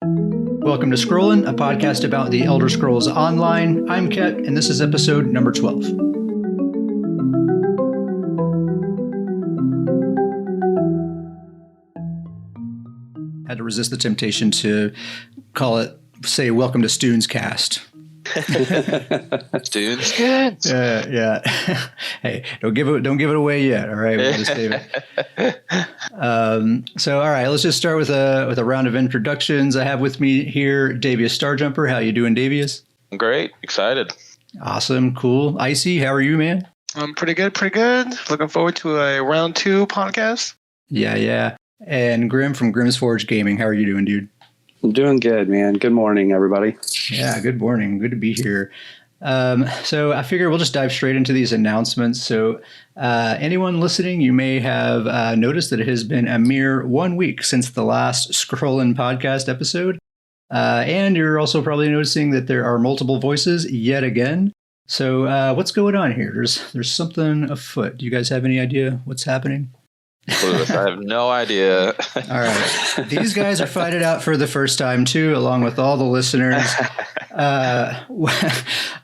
Welcome to Scrollin, a podcast about the Elder Scrolls Online. I'm Ket, and this is episode number 12. Had to resist the temptation to say welcome to Stoon's Cast. Stoon's Cast? Yeah. Hey, don't give it away yet, all right? We'll just save it. So, all right, let's just start with a round of introductions. I have with me here Davius Starjumper. How you doing, Davius? Great. Excited. Awesome. Cool. Icy, how are you, man? I'm pretty good. Looking forward to a round 2 podcast. Yeah. And Grim from Grim's Forge Gaming. How are you doing, dude? I'm doing good, man. Good morning, everybody. Yeah, good morning. Good to be here. So I figure we'll just dive straight into these announcements. So anyone listening, you may have noticed that it has been a mere 1 week since the last Scrollin podcast episode. And you're also probably noticing that there are multiple voices yet again. So what's going on here? There's something afoot. Do you guys have any idea what's happening? I have no idea. All right. These guys are fighting out for the first time, too, along with all the listeners.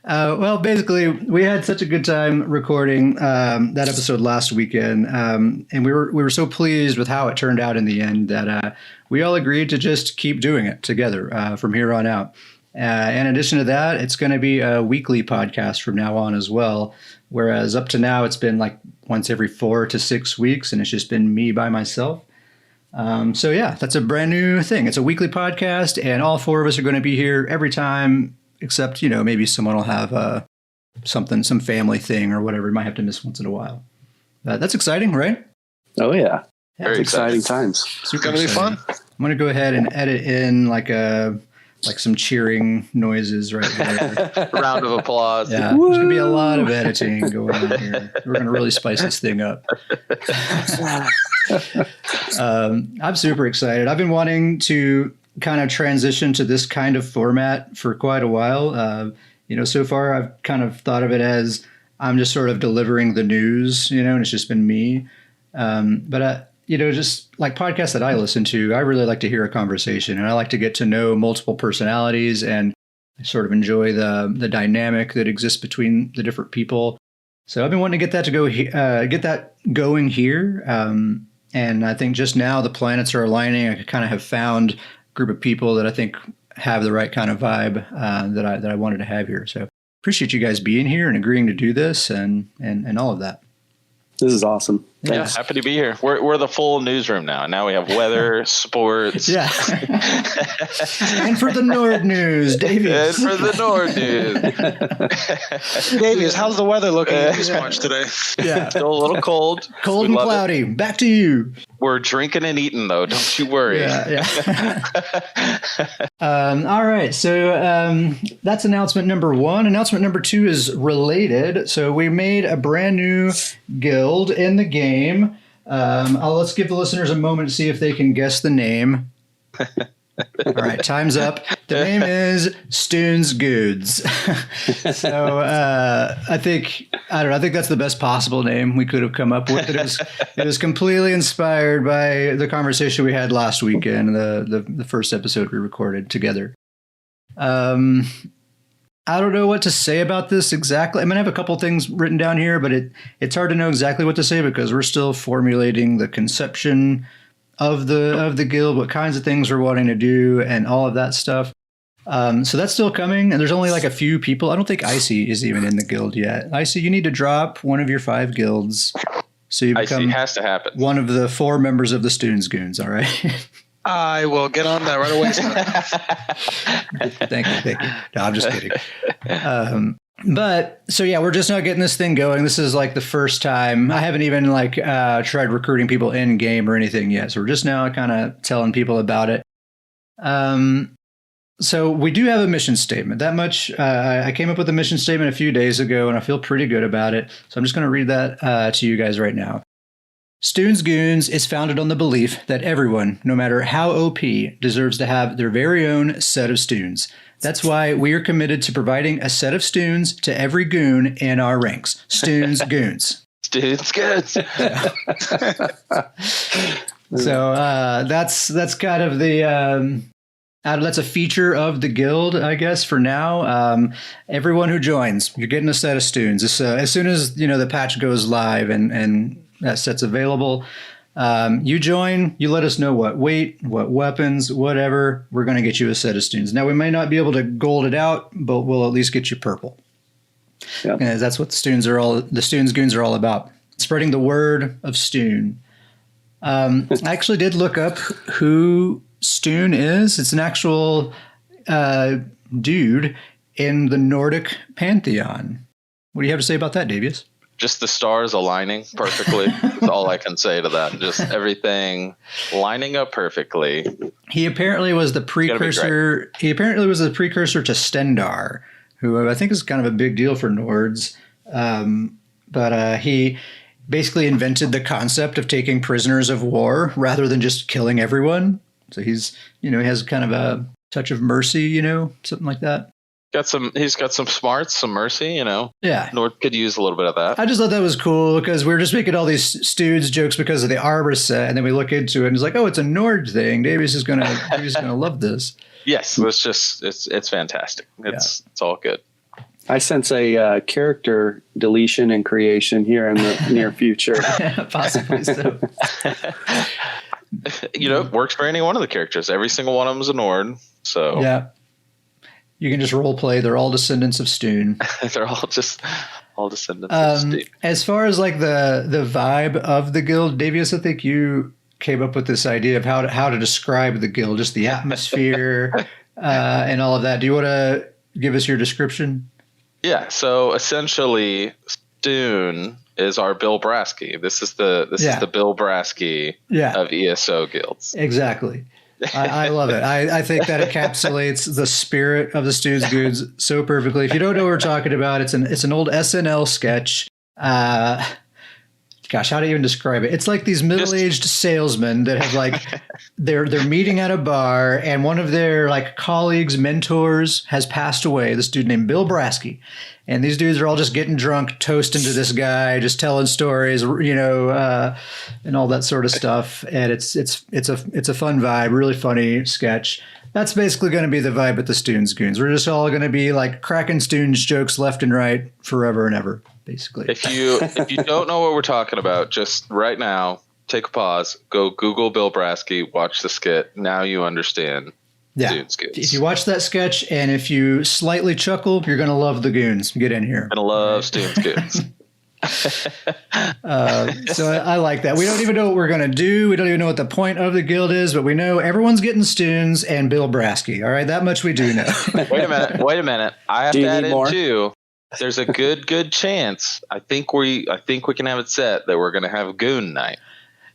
Well, basically, we had such a good time recording that episode last weekend. And we were so pleased with how it turned out in the end that we all agreed to just keep doing it together from here on out. In addition to that, it's going to be a weekly podcast from now on as well. Whereas up to now, it's been like once every 4 to 6 weeks, and it's just been me by myself. So yeah, that's a brand new thing. It's a weekly podcast, and all 4 of us are going to be here every time, except, maybe someone will have some family thing or whatever. You might have to miss once in a while. That's exciting, right? Oh, yeah. Very exciting times. It's going to be fun. I'm going to go ahead and edit in like some cheering noises right there. Round of applause. Yeah, there's going to be a lot of editing going on here. We're going to really spice this thing up. I'm super excited. I've been wanting to kind of transition to this kind of format for quite a while. So far I've kind of thought of it as I'm just sort of delivering the news, and it's just been me. But just like podcasts that I listen to, I really like to hear a conversation, and I like to get to know multiple personalities, and I sort of enjoy the dynamic that exists between the different people. So I've been wanting to get that going here. And I think just now the planets are aligning. I kind of have found a group of people that I think have the right kind of vibe that I wanted to have here. So appreciate you guys being here and agreeing to do this and all of that. This is awesome. Yeah, happy to be here. We're the full newsroom now. Now we have weather, sports. Yeah. And for the Nord news, Davius. And for the Nord news. Davius, how's the weather looking in East March today? Yeah. Still a little cold. Cold and cloudy. Back to you. We're drinking and eating, though. Don't you worry. Yeah. All right. So that's announcement number 1. Announcement number 2 is related. So we made a brand new guild in the game. Let's give the listeners a moment to see if they can guess the name. All right, time's up. The name is Stoon's Goods. So I think that's the best possible name we could have come up with. It was completely inspired by the conversation we had last weekend, the first episode we recorded together. I don't know what to say about this exactly. I mean, I have a couple things written down here, but it's hard to know exactly what to say because we're still formulating the conception of the guild, what kinds of things we're wanting to do, and all of that stuff. So that's still coming, and there's only like a few people. I don't think Icy is even in the guild yet. Icy, you need to drop one of your 5 guilds, so you become Icy has to happen. One of the 4 members of the Stoon's Goons. All right. I will get on that right away. Thank you. No, I'm just kidding. But so yeah, we're just now getting this thing going. This is like the first time. I haven't even tried recruiting people in game or anything yet. So we're just now kind of telling people about it. So we do have a mission statement. That much. I came up with a mission statement a few days ago, and I feel pretty good about it. So I'm just going to read that to you guys right now. Stoon's Goons is founded on the belief that everyone, no matter how OP, deserves to have their very own set of Stoons. That's why we are committed to providing a set of Stoons to every goon in our ranks. Stoon's Goons. Stoon's Goons. So that's kind of the That's a feature of the guild, I guess, for now. Everyone who joins, you're getting a set of students. As soon as the patch goes live and that set's available, you join. You let us know what weight, what weapons, whatever. We're going to get you a set of students. Now we may not be able to gold it out, but we'll at least get you purple. Yep. And that's what the Students Goons are all about. Spreading the word of Stune. I actually did look up who Stune is. It's an actual dude in the Nordic pantheon. What do you have to say about that, Davius? Just the stars aligning perfectly. That's all I can say to that. Just everything lining up perfectly. He apparently was the precursor. He apparently was the precursor to Stendar, who I think is kind of a big deal for Nords. But he basically invented the concept of taking prisoners of war rather than just killing everyone. So he's, he has kind of a touch of mercy, something like that. He's got some smarts, some mercy, Yeah. Nord could use a little bit of that. I just thought that was cool because we were just making all these Studes jokes because of the Arbor set, and then we look into it and it's like, oh, it's a Nord thing. Davies is gonna love this. Yes, it's fantastic. It's all good. I sense a character deletion and creation here in the near future. Possibly so. It works for any one of the characters. Every single one of them is a Nord. So yeah. You can just role play. They're all descendants of Stune. They're all descendants of Stune. As far as like the vibe of the guild, Davius, I think you came up with this idea of how to describe the guild, just the atmosphere and all of that. Do you want to give us your description? Yeah. So essentially, Stune is our Bill Brasky. This is the Bill Brasky of ESO guilds. Exactly. I love it. I think that encapsulates the spirit of the Students Goons so perfectly. If you don't know what we're talking about, it's an old SNL sketch. Gosh, how do you even describe it? It's like these middle-aged salesmen that have like they're meeting at a bar, and one of their like colleagues, mentors, has passed away. This dude named Bill Brasky, and these dudes are all just getting drunk, toasting to this guy, just telling stories, and all that sort of stuff. And it's a fun vibe, really funny sketch. That's basically going to be the vibe at the Students Goons. We're just all going to be like cracking Students jokes left and right forever and ever, basically. If you don't know what we're talking about, just right now, take a pause, go Google Bill Brasky, watch the skit. Now you understand. Yeah. Students Goons. If you watch that sketch and if you slightly chuckle, you're going to love the Goons. Get in here. Gonna love Students Goons. So I like that. We don't even know what we're going to do. We don't even know what the point of the guild is, but we know everyone's getting Students and Bill Brasky. All right, that much we do know. Wait a minute. I have to add in too. There's a good chance. I think we can have it set that we're going to have Goon Night,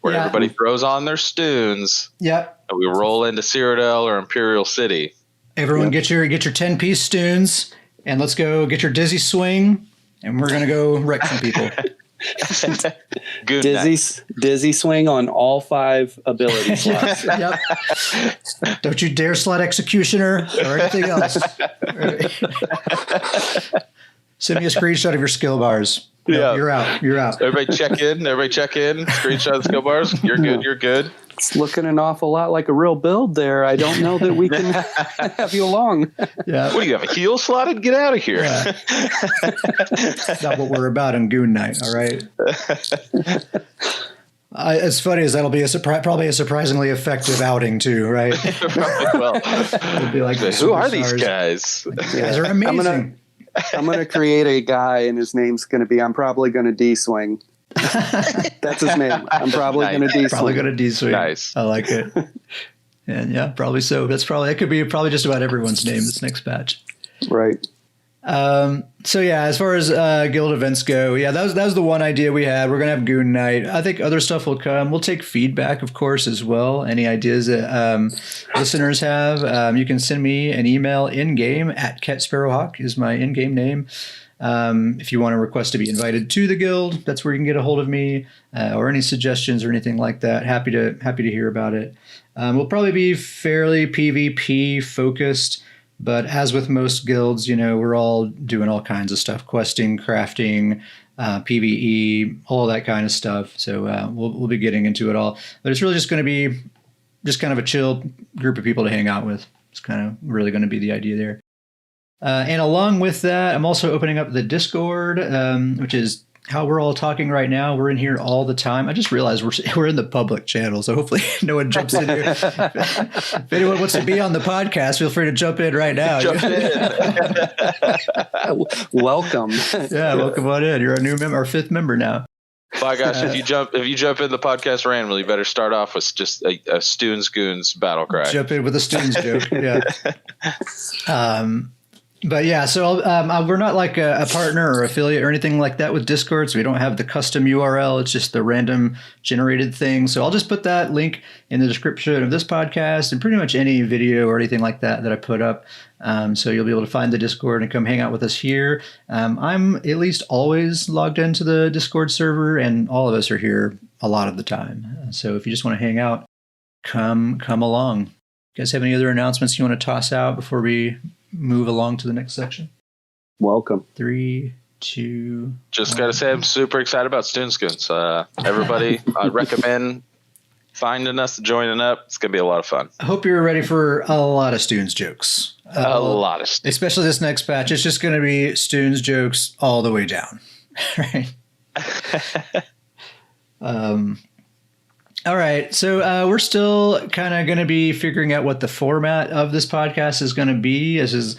where everybody throws on their Students. Yep. And we roll into Cyrodiil or Imperial City. Everyone, get your 10-piece Students, and let's go get your Dizzy Swing. And we're going to go wreck some people. Dizzy swing on all 5 ability slots. Yep. Don't you dare slot Executioner or anything else. Send me a screenshot of your skill bars. No, you're out. Everybody check in. Screenshot the skill bars. You're good. It's looking an awful lot like a real build there. I don't know that we can have you along. Yeah. What do you have, a heal slotted? Get out of here. Yeah. That's not what we're about in Goon Night, all right? As funny as that'll be probably a surprisingly effective outing too, right? Well, it'll be like who are these guys? These guys are amazing. I'm gonna create a guy, and his name's gonna be. I'm probably gonna D-swing. That's his name. I'm probably gonna D-swing. Probably gonna D-swing. Nice. I like it. And yeah, probably so. That could be probably just about everyone's name this next batch. Right. So yeah, as far as guild events go, that was the one idea we had. We're gonna have Goon Night. I think other stuff will come. We'll take feedback, of course, as well. Any ideas that listeners have, you can send me an email in game at @CatSparrowHawk is my in-game name. If you want to request to be invited to the guild, that's where you can get a hold of me, or any suggestions or anything like that. Happy to hear about it. We'll probably be fairly PvP focused. But as with most guilds, we're all doing all kinds of stuff, questing, crafting, PvE, all that kind of stuff. So we'll be getting into it all. But it's really just going to be just kind of a chill group of people to hang out with. It's kind of really going to be the idea there. And along with that, I'm also opening up the Discord, which is how we're all talking right now. We're in here all the time. I just realized we're in the public channel, so hopefully no one jumps in here. If anyone wants to be on the podcast, feel free to jump in right now. Jump in. Welcome. Yeah, welcome on in. You're a new member, our 5th member now. My gosh, if you jump in the podcast randomly, you better start off with just a Stoons Goons battle cry. Jump in with a Stoons joke. Yeah. But yeah, so we're not like a partner or affiliate or anything like that with Discord, so we don't have the custom URL. It's just the random generated thing. So I'll just put that link in the description of this podcast and pretty much any video or anything like that I put up. So you'll be able to find the Discord and come hang out with us here. I'm at least always logged into the Discord server, and all of us are here a lot of the time. So if you just want to hang out, come along. You guys have any other announcements you want to toss out before we move along to the next section? Welcome. 3, 2. Just got to say, I'm super excited about Stoons Goons. Everybody, I recommend finding us, joining up. It's going to be a lot of fun. I hope you're ready for a lot of Stoons jokes. A lot of stuff. Especially this next batch. It's just going to be Stoons jokes all the way down. Right? All right. So we're still kind of going to be figuring out what the format of this podcast is going to be. This is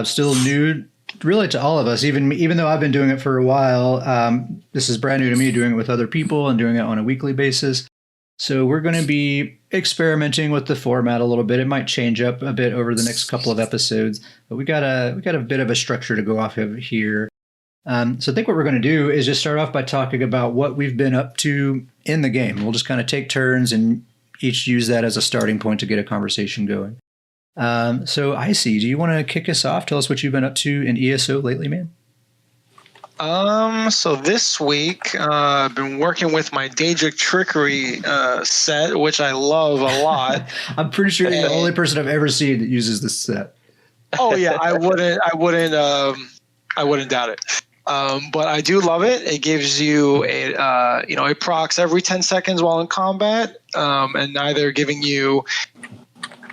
still new really to all of us, even though I've been doing it for a while. This is brand new to me, doing it with other people and doing it on a weekly basis. So we're going to be experimenting with the format a little bit. It might change up a bit over the next couple of episodes, but we got a bit of a structure to go off of here. So I think what we're going to do is just start off by talking about what we've been up to in the game. We'll just kind of take turns and each use that as a starting point to get a conversation going. So Icy, do you want to kick us off? Tell us what you've been up to in ESO lately, man. So this week, I've been working with my Daedric Trickery set, which I love a lot. I'm pretty sure you're the only person I've ever seen that uses this set. Oh yeah, I wouldn't doubt it. But I do love it. It gives you it procs every 10 seconds while in combat, and either giving you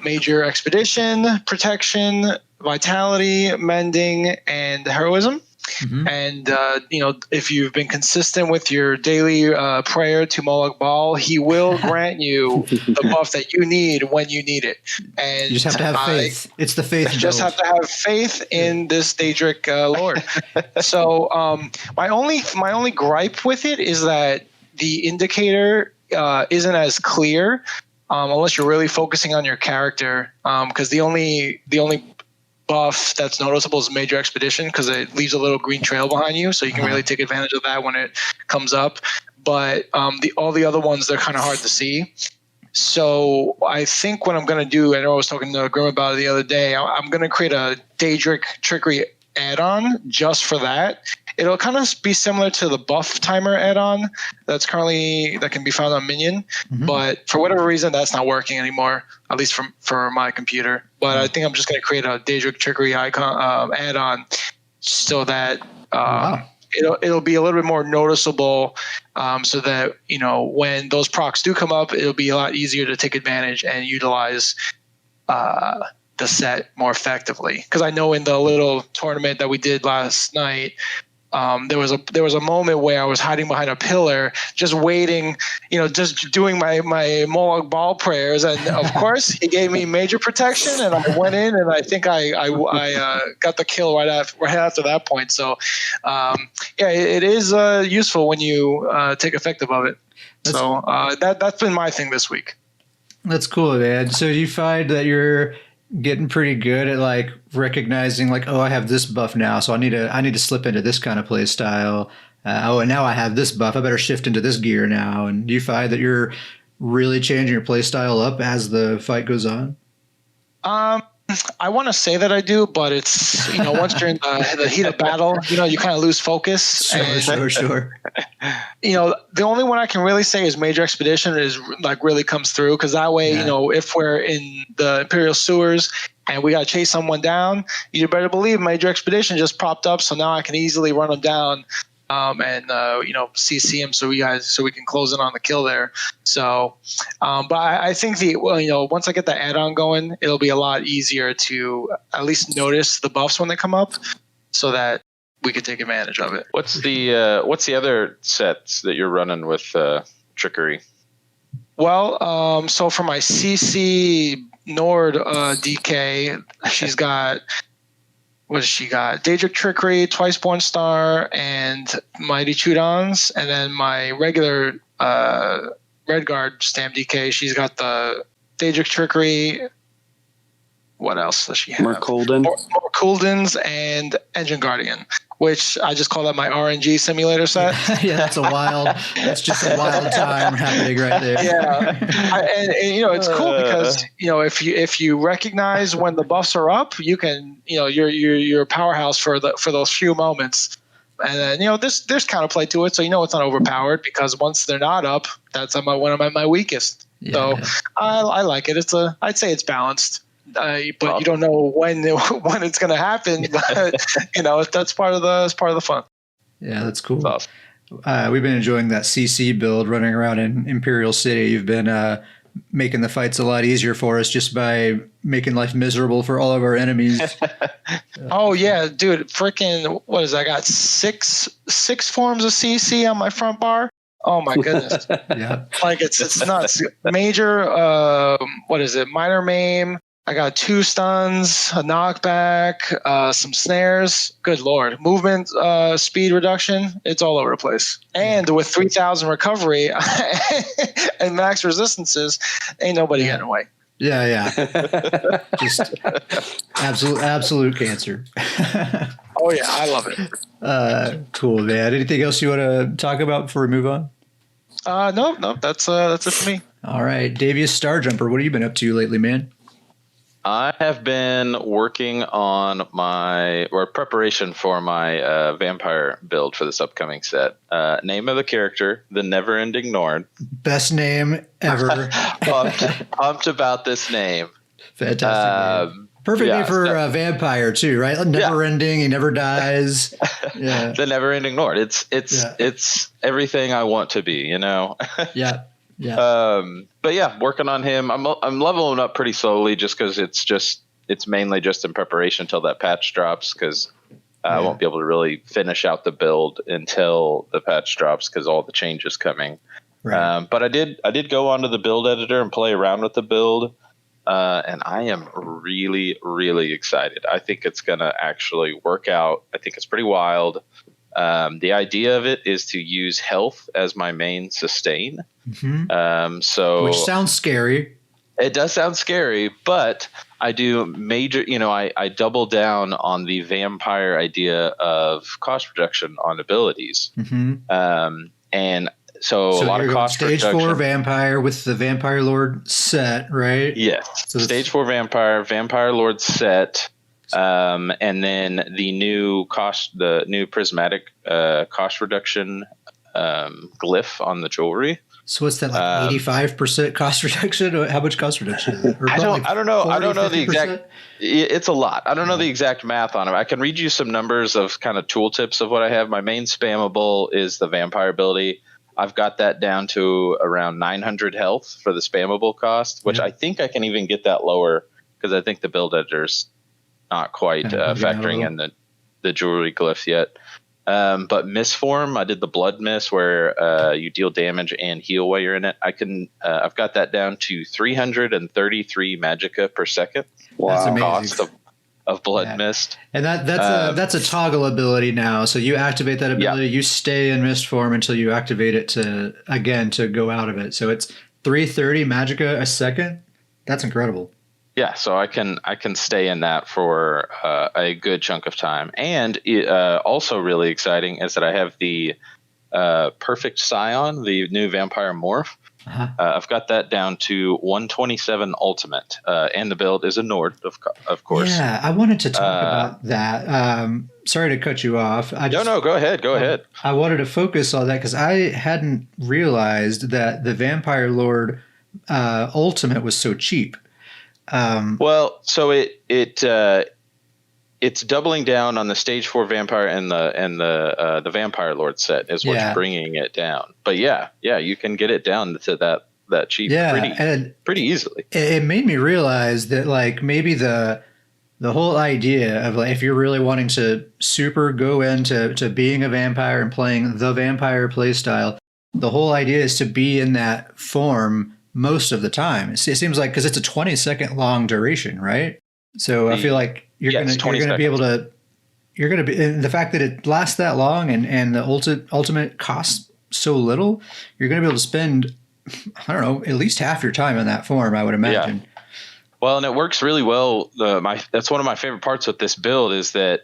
major expedition, protection, vitality, mending, and heroism. Mm-hmm. And if you've been consistent with your daily prayer to Moloch Baal, he will grant you the buff that you need when you need it. And you just have to have faith. It's the faith. You just have to have faith in this Daedric Lord. So my only gripe with it is that the indicator isn't as clear unless you're really focusing on your character. Because the only buff that's noticeable is major expedition, because it leaves a little green trail behind you, so you can really take advantage of that when it comes up. But all the other ones, they're kind of hard to see. So I think what I'm going to do, I know I was talking to Grim about it the other day, I'm going to create a Daedric Trickery add-on just for that. It'll kind of be similar to the buff timer add-on that can be found on Minion, but for whatever reason that's not working anymore, at least for my computer. But I think I'm just going to create a Daedric Trickery icon add-on so that it'll be a little bit more noticeable, so that when those procs do come up, it'll be a lot easier to take advantage and utilize the set more effectively. Because I know in the little tournament that we did last night, there was a moment where I was hiding behind a pillar, just waiting, just doing my Moloch Baal prayers, and of course he gave me major protection, and I went in, and I think I got the kill right after that point. So it is useful when you take effective of it. That's been my thing this week. That's cool, man. So do you find that you're getting pretty good at like recognizing like, oh, I have this buff now, so I need to slip into this kind of play style. And now I have this buff, I better shift into this gear now. And do you find that you're really changing your play style up as the fight goes on? I want to say that I do, but it's once you're in the heat of battle, you kind of lose focus. Sure. The only one I can really say is Major Expedition is like really comes through, because that way, if we're in the Imperial sewers and we got to chase someone down, you better believe Major Expedition just popped up, so now I can easily run them down and CC him so we can close in on the kill there. So, but I think once I get the add-on going, it'll be a lot easier to at least notice the buffs when they come up, so that we could take advantage of it. What's the other sets that you're running with Trickery? Well, so for my CC Nord DK, she's got, what does she got? Daedric Trickery, Twice Born Star, and Mighty Chudons. And then my regular Redguard Stam DK, she's got the Daedric Trickery. What else does she have? More Kuldins and Engine Guardian, which I just call that my RNG simulator set. Yeah, that's just a wild time happening right there. Yeah, and it's cool because if you recognize when the buffs are up, you can you're a powerhouse for those few moments, and then there's counterplay to it, so it's not overpowered because once they're not up, that's when I'm at my weakest. Yeah. So I like it. I'd say it's balanced. But you don't know when it's going to happen. But that's part of the fun. Yeah, that's cool. We've been enjoying that CC build running around in Imperial City. You've been making the fights a lot easier for us just by making life miserable for all of our enemies. Oh yeah, dude! Freaking what is that? I got six forms of CC on my front bar. Oh my goodness! Yeah, like it's nuts. Major, what is it? Minor maim. I got 2 stuns, a knockback, some snares. Good Lord. Movement, speed reduction. It's all over the place. And with 3,000 recovery and max resistances, ain't nobody getting away. Yeah. Just absolute cancer. Oh, yeah. I love it. Cool, man. Anything else you want to talk about before we move on? No. That's it for me. All right. Davius Starjumper, what have you been up to lately, man? I have been working on preparation for my vampire build for this upcoming set. Name of the character, the Never-Ending Nord. Best name ever. pumped about this name. Fantastic name. Perfect name for a vampire too, right? Never-ending, he never dies. Yeah. The Never-Ending Nord. It's everything I want to be, Yeah. Yeah. But yeah, working on him. I'm leveling up pretty slowly just because it's mainly just in preparation until that patch drops, because I won't be able to really finish out the build until the patch drops because all the changes coming. Right. But I did go onto the build editor and play around with the build, and I am really, really excited. I think it's gonna actually work out. I think it's pretty wild. The idea of it is to use health as my main sustain. Mm-hmm. Which sounds scary. It does sound scary, but I do I double down on the vampire idea of cost reduction on abilities. Mm-hmm. And so a lot of cost stage reduction. 4 vampire with the Vampire Lord set, right? Yes. So stage 4 Vampire Lord set. And then the new prismatic cost reduction glyph on the jewelry. So what's that, like 85% cost reduction? How much cost reduction? I don't know. I don't know the exact. It's a lot. I don't know the exact math on it. I can read you some numbers of kind of tooltips of what I have. My main spammable is the vampire ability. I've got that down to around 900 health for the spammable cost, which I think I can even get that lower because I think the build editor's not quite factoring in the jewelry glyph yet. But misform, I did the blood miss where you deal damage and heal while you're in it. I've got that down to 333 magicka per second. Wow. That's amazing. Cost of blood mist. And that's a toggle ability now. So you activate that ability, you stay in mist form until you activate it to go out of it. So it's 330 magicka a second. That's incredible. Yeah, so I can stay in that for a good chunk of time. And also really exciting is that I have the Perfect Scion, the new vampire morph. Uh-huh. I've got that down to 127 ultimate, and the build is a Nord, of course. Yeah, I wanted to talk about that. Sorry to cut you off. No, go ahead. Go ahead. I wanted to focus on that because I hadn't realized that the Vampire Lord Ultimate was so cheap. Well, so it it's doubling down on the stage 4 vampire and the vampire lord set is what's bringing it down. But yeah, you can get it down to that cheap pretty easily. It made me realize that like maybe the whole idea of like if you're really wanting to super go into being a vampire and playing the vampire playstyle, the whole idea is to be in that form most of the time. It seems like because it's a 20-second long duration, right? So I feel like you're going to be able to, the fact that it lasts that long and the ultimate costs so little, you're going to be able to spend, I don't know, at least half your time in that form, I would imagine. Yeah. Well, and it works really well. That's one of my favorite parts with this build is that,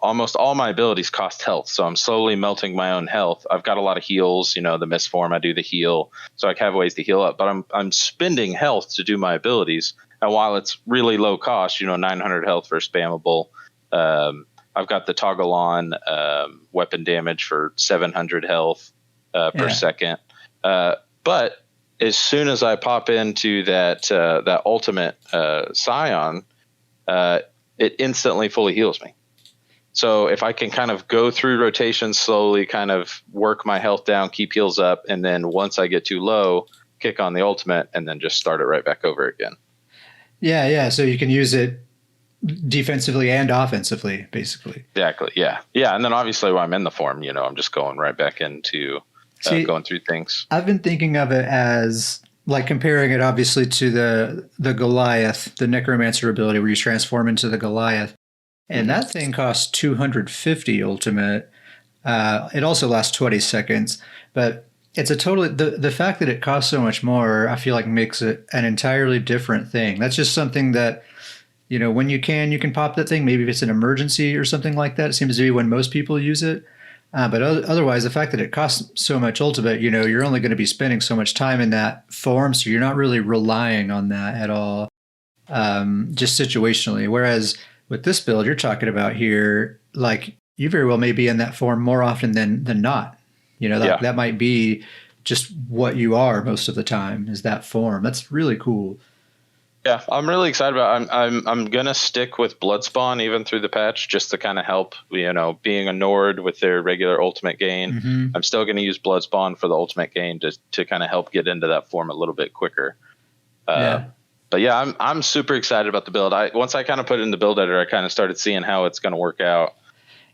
almost all my abilities cost health. So I'm slowly melting my own health. I've got a lot of heals, the mist form, I do the heal. So I have ways to heal up, but I'm spending health to do my abilities. And while it's really low cost, 900 health for spammable, I've got the toggle on weapon damage for 700 health per second. But as soon as I pop into that ultimate Scion, it instantly fully heals me. So if I can kind of go through rotations slowly, kind of work my health down, keep heals up, and then once I get too low, kick on the ultimate and then just start it right back over again. Yeah. So you can use it defensively and offensively, basically. Exactly. Yeah. And then obviously when I'm in the form, I'm just going right back into going through things. I've been thinking of it as like comparing it obviously to the Goliath, the Necromancer ability where you transform into the Goliath. And that thing costs 250 ultimate. It also lasts 20 seconds, but it's a totally the fact that it costs so much more, I feel like makes it an entirely different thing. That's just something that, when you can pop that thing. Maybe if it's an emergency or something like that. It seems to be when most people use it. But otherwise, the fact that it costs so much ultimate, you're only going to be spending so much time in that form, so you're not really relying on that at all, just situationally. Whereas with this build you're talking about here, like you very well may be in that form more often than not. That might be just what you are most of the time is that form. That's really cool. Yeah, I'm really excited about. I'm gonna stick with Bloodspawn even through the patch just to kind of help. Being a Nord with their regular ultimate gain, I'm still gonna use Bloodspawn for the ultimate gain to kind of help get into that form a little bit quicker. But yeah, I'm super excited about the build. Once I kind of put it in the build editor, I kind of started seeing how it's gonna work out.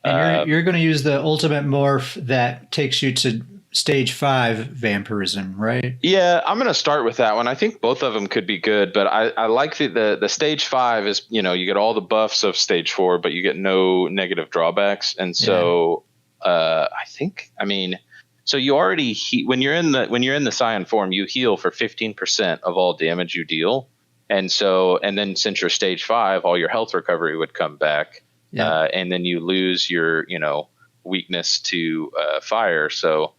And you're gonna use the ultimate morph that takes you to stage 5 vampirism, right? Yeah, I'm going to start with that one. I think both of them could be good, but I like the stage 5 is, you get all the buffs of stage 4, but you get no negative drawbacks. And so so you already when you're in the Scion form, you heal for 15% of all damage you deal. And then since you're stage 5, all your health recovery would come back. Yeah. And then you lose your, weakness to fire. So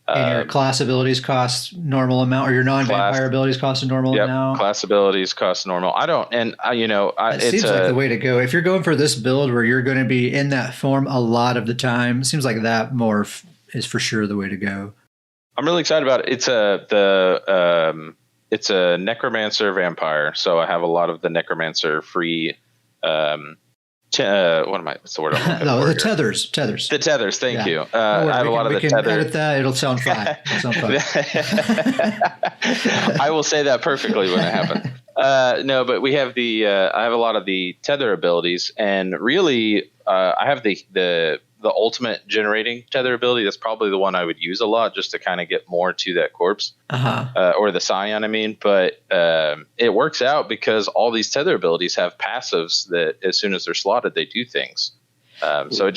and your class abilities cost normal amount, or your non-vampire abilities cost a normal amount. Class abilities cost normal. It seems like the way to go. If you're going for this build where you're going to be in that form a lot of the time, it seems like that morph is for sure the way to go. I'm really excited about it. It's a Necromancer vampire, so I have a lot of the Necromancer free. What's the word I'm looking for? The tethers. The tethers. Thank you. I have a lot of the tethers. Edit that. It'll sound fine. I will say that perfectly when it happens. No, but we have I have a lot of the tether abilities, and really, I have the ultimate generating tether ability. That's probably the one I would use a lot just to kind of get more to that corpse, or the Scion. But it works out because all these tether abilities have passives that as soon as they're slotted, they do things. So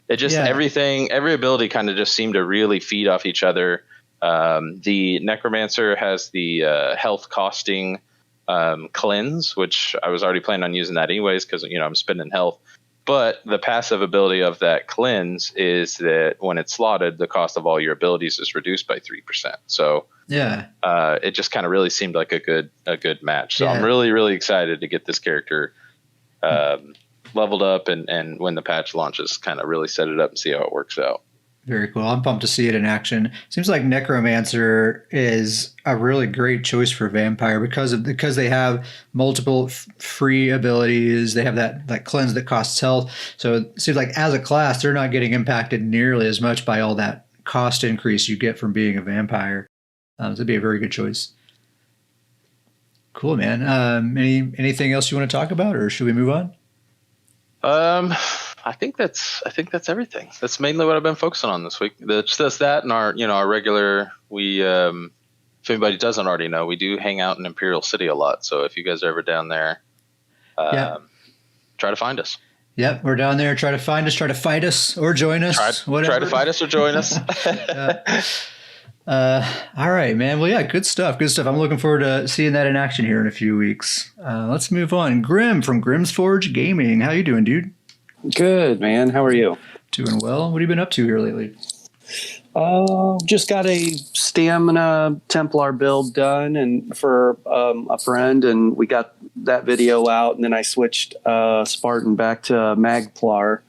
every ability kind of just seemed to really feed off each other. The Necromancer has the health costing cleanse, which I was already planning on using that anyways because I'm spending health. But the passive ability of that cleanse is that when it's slotted, the cost of all your abilities is reduced by 3%. So it just kind of really seemed like a good match. So I'm really, really excited to get this character leveled up and when the patch launches, kind of really set it up and see how it works out. Very cool. I'm pumped to see it in action. Seems like Necromancer is a really great choice for Vampire because they have multiple free abilities. They have that cleanse that costs health. So it seems like as a class, they're not getting impacted nearly as much by all that cost increase you get from being a vampire. So it'd be a very good choice. Cool, man. Anything else you want to talk about, or should we move on? I think that's everything. That's mainly what I've been focusing on this week. Just that and our regular. We if anybody doesn't already know, we do hang out in Imperial City a lot. So if you guys are ever down there, try to find us. Yep, we're down there. Try to find us. Try to fight us or join us. Whatever. Try to fight us or join us. All right, man. Well, yeah, good stuff. Good stuff. I'm looking forward to seeing that in action here in a few weeks. Let's move on. Grim from Grim's Forge Gaming. How you doing, dude? Good, man. How are you? Doing well. What have you been up to here lately? Just got a Stamina Templar build done and for a friend, and we got that video out, and then I switched Spartan back to Magplar.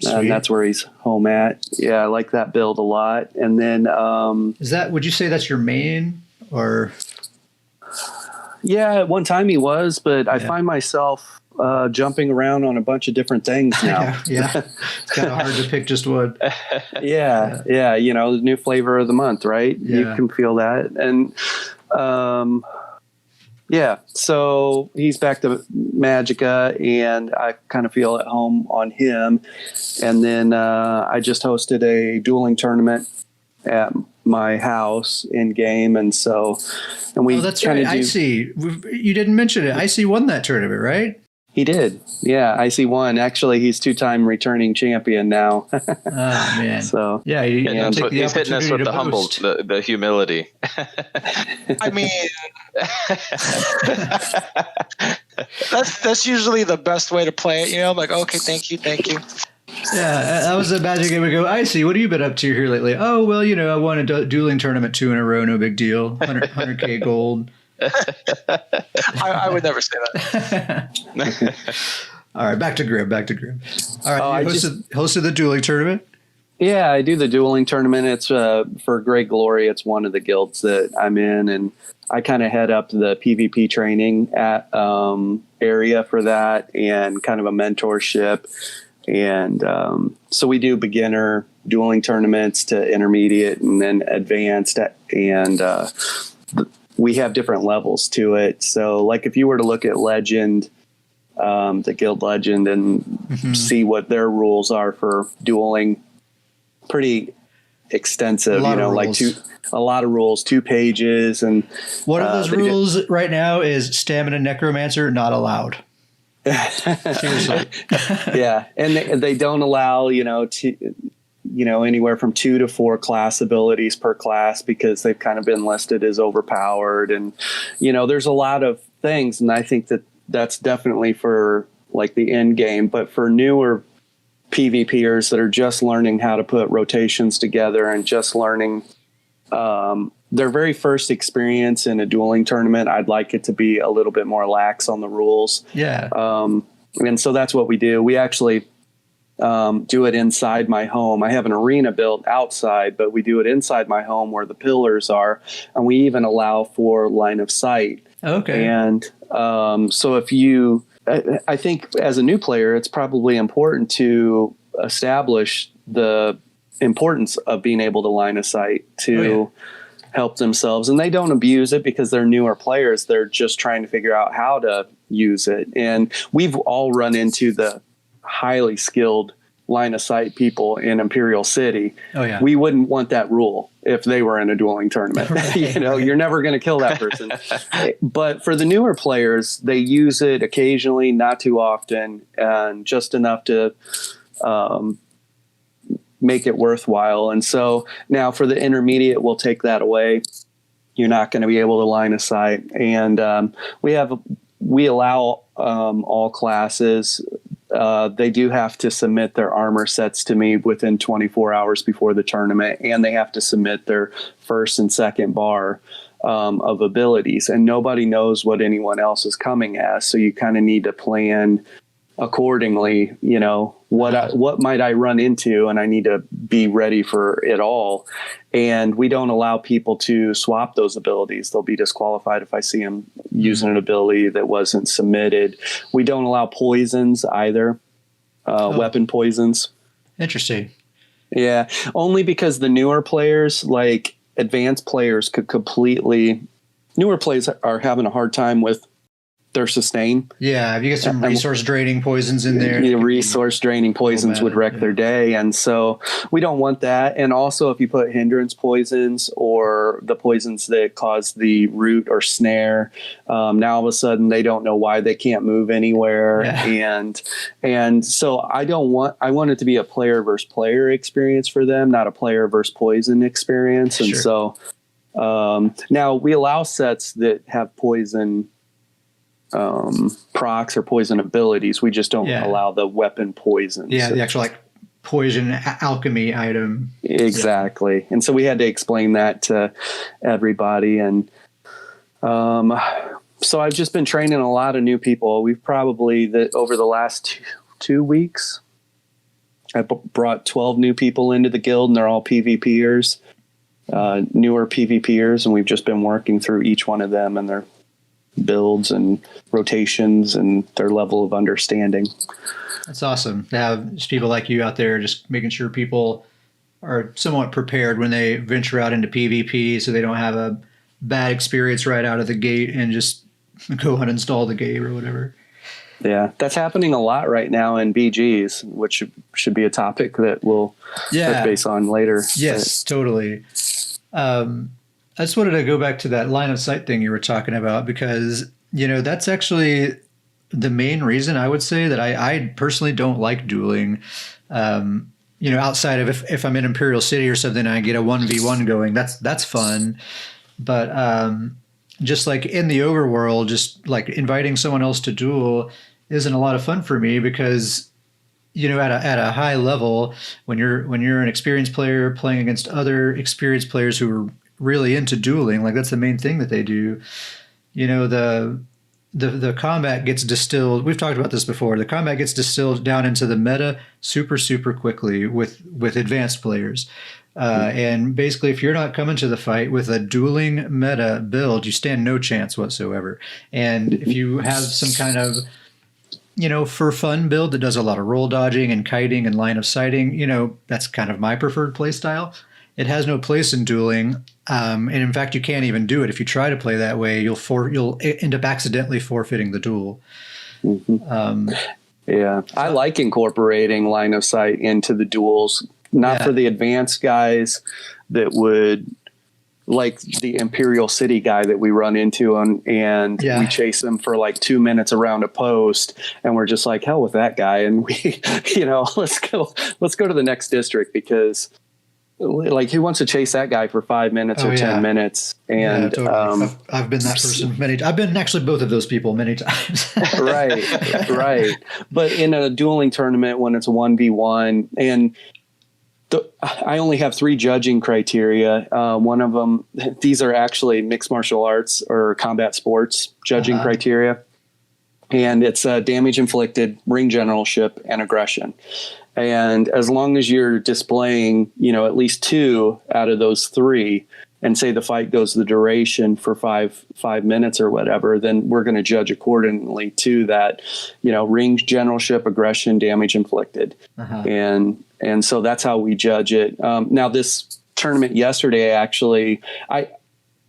And that's where he's home at. Yeah, I like that build a lot. And then would you say that's your main, or? Yeah, at one time he was, but I find myself jumping around on a bunch of different things now. Yeah. It's kind of hard to pick just one. Yeah. The new flavor of the month, right? Yeah. You can feel that. And so he's back to Magicka, and I kind of feel at home on him. And then I just hosted a dueling tournament at my house in game, and we. Oh, that's right. Icy, you didn't mention it. Icy won that tournament, right? He did. Yeah, Icy won. Actually, he's 2-time returning champion now. Oh, man. So yeah, he's hitting us with the humility. I mean, that's usually the best way to play it. I'm like, okay, thank you. Yeah, that was a magic game. We go, Icy, what have you been up to here lately? Oh, well, I won a dueling tournament 2 in a row. No big deal. 100K gold. I would never say that. All right, back to Grim. All right, you hosted the dueling tournament? Yeah, I do the dueling tournament. It's for Great Glory. It's one of the guilds that I'm in, and I kind of head up the PvP training at area for that, and kind of a mentorship. And so we do beginner dueling tournaments to intermediate and then advanced, and we have different levels to it. So like if you were to look at Legend, the Guild Legend, and see what their rules are for dueling, pretty extensive, a lot of rules, 2 pages. And one of those rules right now is Stamina Necromancer not allowed. Seriously. Yeah. And they don't allow, anywhere from 2 to 4 class abilities per class, because they've kind of been listed as overpowered. And, there's a lot of things. And I think that's definitely for like the end game, but for newer PvPers that are just learning how to put rotations together and just learning, their very first experience in a dueling tournament, I'd like it to be a little bit more lax on the rules. Yeah. And so that's what we do. We actually do it inside my home. I have an arena built outside, but we do it inside my home where the pillars are, and we even allow for line of sight. Okay. And so I think as a new player, it's probably important to establish the importance of being able to line of sight to help themselves. And they don't abuse it because they're newer players. They're just trying to figure out how to use it. And we've all run into the highly skilled line of sight people in Imperial City. Oh, yeah. We wouldn't want that rule if they were in a dueling tournament. Right. You're never going to kill that person. But for the newer players, they use it occasionally, not too often, and just enough to make it worthwhile. And so now for the intermediate, we'll take that away. You're not going to be able to line of sight. And we allow all classes. They do have to submit their armor sets to me within 24 hours before the tournament, and they have to submit their first and second bar of abilities. And nobody knows what anyone else is coming as, so you kind of need to plan accordingly, what might I run into, and I need to be ready for it all. And we don't allow people to swap those abilities. They'll be disqualified if I see them using an ability that wasn't submitted. We don't allow poisons either, weapon poisons. Interesting. Yeah, only because the newer players, like advanced players, newer players are having a hard time with their sustain. Yeah, if you get some resource draining poisons in there. Resource draining poisons would wreck their day. And so we don't want that. And also if you put hindrance poisons or the poisons that cause the root or snare, now all of a sudden they don't know why they can't move anywhere. Yeah. And so I want it to be a player versus player experience for them, not a player versus poison experience. And so now we allow sets that have poison procs or poison abilities. We just don't allow the weapon poisons. Yeah, the actual like poison alchemy item. Exactly. And so we had to explain that to everybody. And so I've just been training a lot of new people. We've probably over the last 2 weeks, I brought 12 new people into the guild, and they're all PvPers, newer PvPers, and we've just been working through each one of them and their builds and rotations and their level of understanding. That's awesome to have just people like you out there, just making sure people are somewhat prepared when they venture out into PvP, so they don't have a bad experience right out of the gate and just go uninstall the game or whatever. Yeah, that's happening a lot right now in BGs, which should be a topic that we'll touch base on later. Yes, totally. I just wanted to go back to that line of sight thing you were talking about, because, that's actually the main reason I would say that I personally don't like dueling. Outside of if I'm in Imperial City or something, I get a 1v1 going, that's fun. But just like in the overworld, just like inviting someone else to duel isn't a lot of fun for me, because at a high level, when you're an experienced player playing against other experienced players who are really into dueling, like that's the main thing that they do. The combat gets distilled. We've talked about this before. The combat gets distilled down into the meta super, super quickly with advanced players. And basically, if you're not coming to the fight with a dueling meta build, you stand no chance whatsoever. And if you have some kind of for fun build that does a lot of roll dodging and kiting and line of sighting, that's kind of my preferred play style. It has no place in dueling. And in fact, you can't even do it. If you try to play that way, you'll end up accidentally forfeiting the duel. Mm-hmm. I like incorporating line of sight into the duels, not for the advanced guys that would, like the Imperial City guy that we run into and we chase him for like 2 minutes around a post, and we're just like, hell with that guy. And we, let's go to the next district, because like, who wants to chase that guy for 5 minutes or 10 minutes? And totally. I've been that person I've been actually both of those people many times. right. But in a dueling tournament, when it's a 1v1, and I only have 3 judging criteria. One of them, these are actually mixed martial arts or combat sports judging criteria. And it's damage inflicted, ring generalship, and aggression. And as long as you're displaying, at least 2 out of those 3, and say the fight goes the duration for five minutes or whatever, then we're going to judge accordingly to that, ring generalship, aggression, damage inflicted. And so that's how we judge it. Now this tournament yesterday, actually,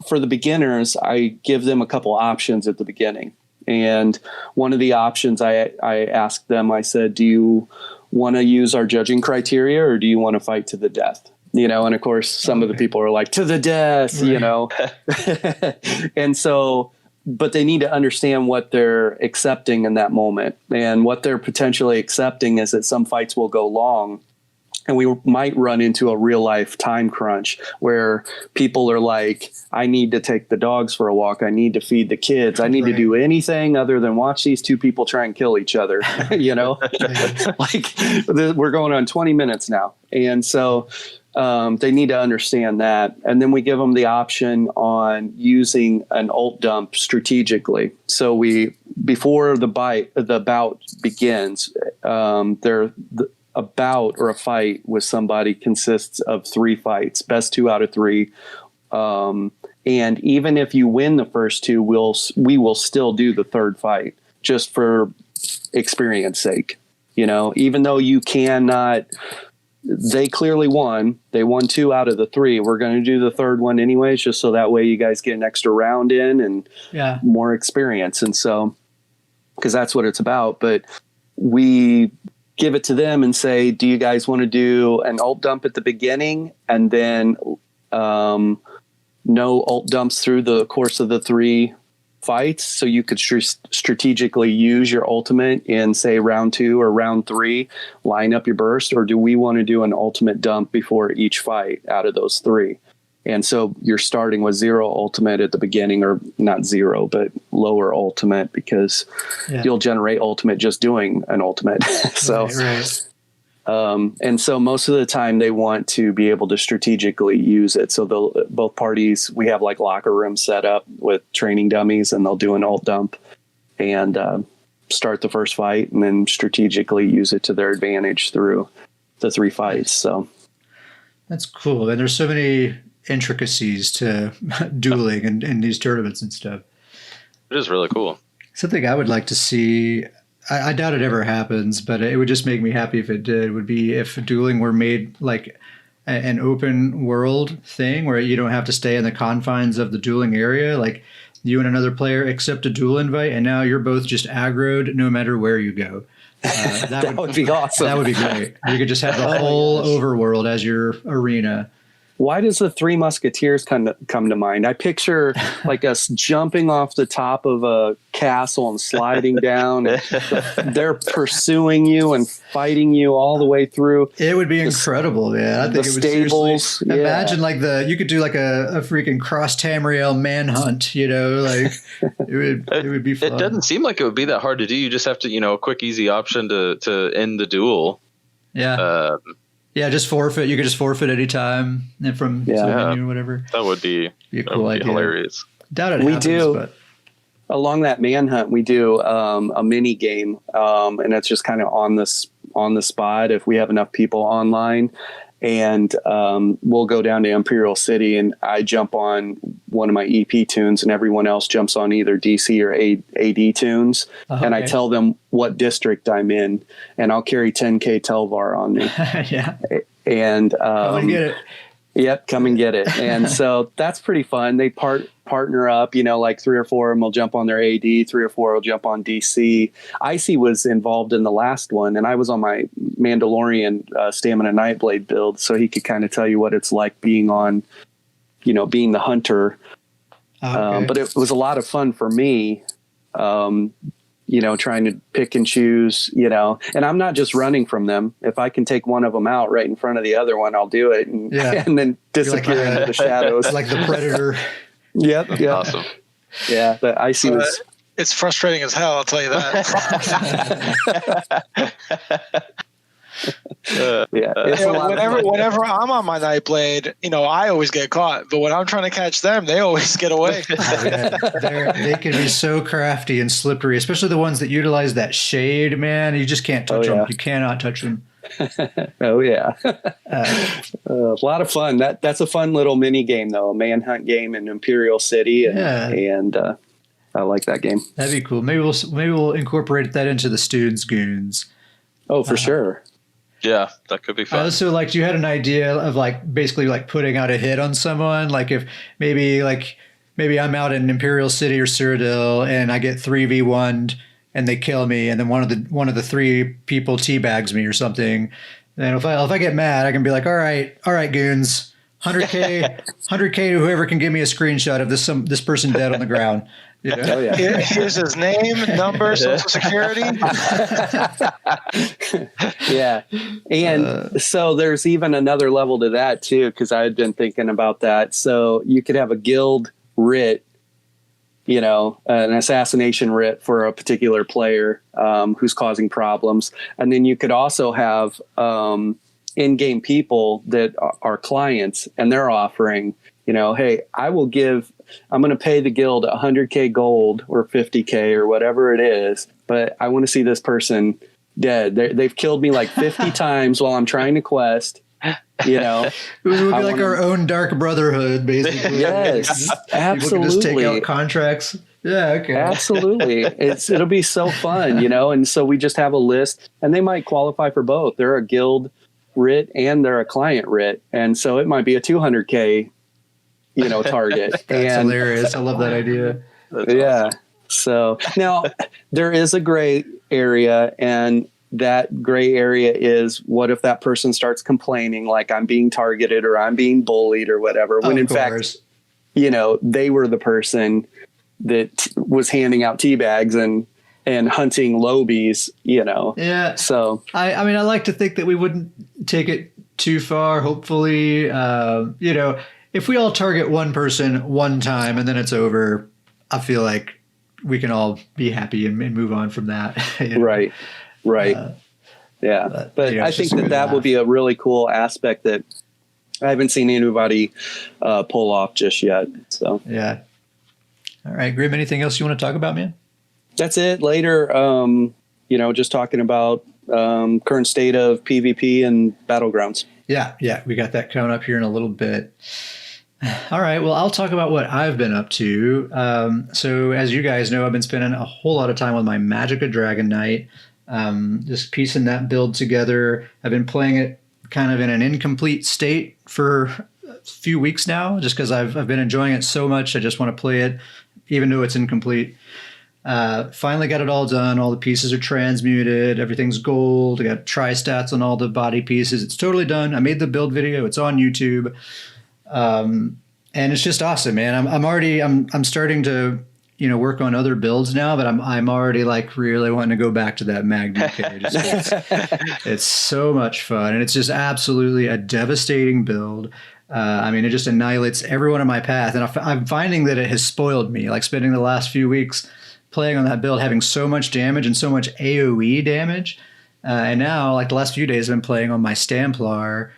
for the beginners, I give them a couple options at the beginning. And one of the options I asked them, I said, do you want to use our judging criteria, or do you want to fight to the death? And of course, some of the people are like, to the death, And so, but they need to understand what they're accepting in that moment. And what they're potentially accepting is that some fights will go long, and we might run into a real life time crunch where people are like, I need to take the dogs for a walk. I need to feed the kids. I need to do anything other than watch these 2 people try and kill each other. Like we're going on 20 minutes now. And so they need to understand that. And then we give them the option on using an ult dump strategically. So we before the bout begins, a bout or a fight with somebody consists of 3 fights, best 2 out of 3. And even if you win the first 2, we will still do the third fight just for experience sake. Even though you cannot, they clearly won. They won 2 out of the 3. We're going to do the third one anyways, just so that way you guys get an extra round in and more experience. And so, because that's what it's about. But we give it to them and say, do you guys want to do an ult dump at the beginning and then no ult dumps through the course of the 3 fights, so you could strategically use your ultimate in, say, round 2 or round 3, line up your burst? Or do we want to do an ultimate dump before each fight out of those 3? And so you're starting with 0 ultimate at the beginning, or not 0, but lower ultimate, because you'll generate ultimate just doing an ultimate. So, right. And so most of the time they want to be able to strategically use it. So both parties, we have like locker rooms set up with training dummies, and they'll do an ult dump and start the first fight, and then strategically use it to their advantage through the 3 fights. So that's cool. And there's so many intricacies to dueling and these tournaments and stuff. It is really cool. Something I would like to see, I doubt it ever happens, but it would just make me happy if it did, would be if dueling were made like an open world thing where you don't have to stay in the confines of the dueling area. Like you and another player accept a duel invite, and now you're both just aggroed no matter where you go. That would be awesome. That would be great. You could just have the whole overworld as your arena. Why does the 3 Musketeers come to mind? I picture like us jumping off the top of a castle and sliding down. And they're pursuing you and fighting you all the way through. It would be incredible, man. I think it would stables. Imagine like you could do like a freaking cross Tamriel manhunt. Like it would be fun. It doesn't seem like it would be that hard to do. You just have to, a quick, easy option to end the duel. Yeah. Just forfeit. You could just forfeit any time from menu or whatever. That would be a cool idea. Hilarious. Doubt it happens, but along that manhunt, we do a mini game, and it's just kind of on the spot if we have enough people online. And we'll go down to Imperial City, and I jump on one of my EP tunes, and everyone else jumps on either DC or AD tunes. And I tell them what district I'm in, and I'll carry 10K Telvar on me. Yeah. And come and get it. Yep, come and get it. And so that's pretty fun. They partner up, like 3 or 4 of them will jump on their AD, 3 or 4 will jump on DC. Icy was involved in the last one, and I was on my Mandalorian Stamina Nightblade build, so he could kind of tell you what it's like being on, being the hunter. Okay. But it was a lot of fun for me, trying to pick and choose, and I'm not just running from them. If I can take one of them out right in front of the other one, I'll do it and then disappear into the shadows. Like the Predator. Yep. Awesome. Yeah. The Icy was. It's frustrating as hell, I'll tell you that. Whenever I'm on my Nightblade, I always get caught. But when I'm trying to catch them, they always get away. They can be so crafty and slippery, especially the ones that utilize that shade, man. You just can't touch them. You cannot touch them. Oh yeah. A lot of fun. That's a fun little mini game though, a manhunt game in Imperial City, and I like that game. That'd be cool. Maybe we'll incorporate that into the Students Goons. Oh, for sure. Yeah, that could be fun. Also, you had an idea of basically putting out a hit on someone. Like if maybe I'm out in Imperial City or Cyrodiil and I get 3v1'd and they kill me, and then one of the 3 people teabags me or something. Then if I get mad, I can be like, all right, goons, 100K to whoever can give me a screenshot of this person dead on the ground. Oh, yeah. Here's his name, number, social security. Yeah. And so there's even another level to that too, because I had been thinking about that. So you could have a guild writ, an assassination writ for a particular player who's causing problems. And then you could also have in-game people that are clients, and they're offering, hey, I'm going to pay the guild 100K gold or 50K or whatever it is, but I want to see this person dead. They've killed me like 50 times while I'm trying to quest. It would be like our own dark brotherhood, basically. Yes, absolutely. People can just take out contracts. Yeah, okay. Absolutely. It'll be so fun, and so we just have a list, and they might qualify for both. They're a guild writ and they're a client writ. And so it might be a 200K, target. That's hilarious. I love that idea. Yeah. Awesome. So now there is a gray area, and that gray area is, what if that person starts complaining like I'm being targeted or I'm being bullied or whatever, when in fact, they were the person that was handing out tea bags and hunting lobies, Yeah. So I mean, I like to think that we wouldn't take it too far. Hopefully, if we all target one person one time and then it's over, I feel like we can all be happy and move on from that. Right. Yeah. But I think that would be a really cool aspect that I haven't seen anybody pull off just yet. So, yeah. All right, Grim, anything else you want to talk about, man? That's it. Later, just talking about current state of PvP and Battlegrounds. Yeah. We got that coming up here in a little bit. All right. Well, I'll talk about what I've been up to. So as you guys know, I've been spending a whole lot of time with my Magicka Dragon Knight, just piecing that build together. I've been playing it kind of in an incomplete state for a few weeks now, just because I've been enjoying it so much. I just want to play it, even though it's incomplete. Finally got it all done. All the pieces are transmuted. Everything's gold. I got tri-stats on all the body pieces. It's totally done. I made the build video. It's on YouTube. And it's just awesome, man. I'm starting to, work on other builds now, but I'm already like really wanting to go back to that Mag DK. It's so much fun, and it's just absolutely a devastating build. It just annihilates everyone in my path, and I'm finding that it has spoiled me. Like spending the last few weeks playing on that build, having so much damage and so much AoE damage, and now like the last few days I've been playing on my Stamplar.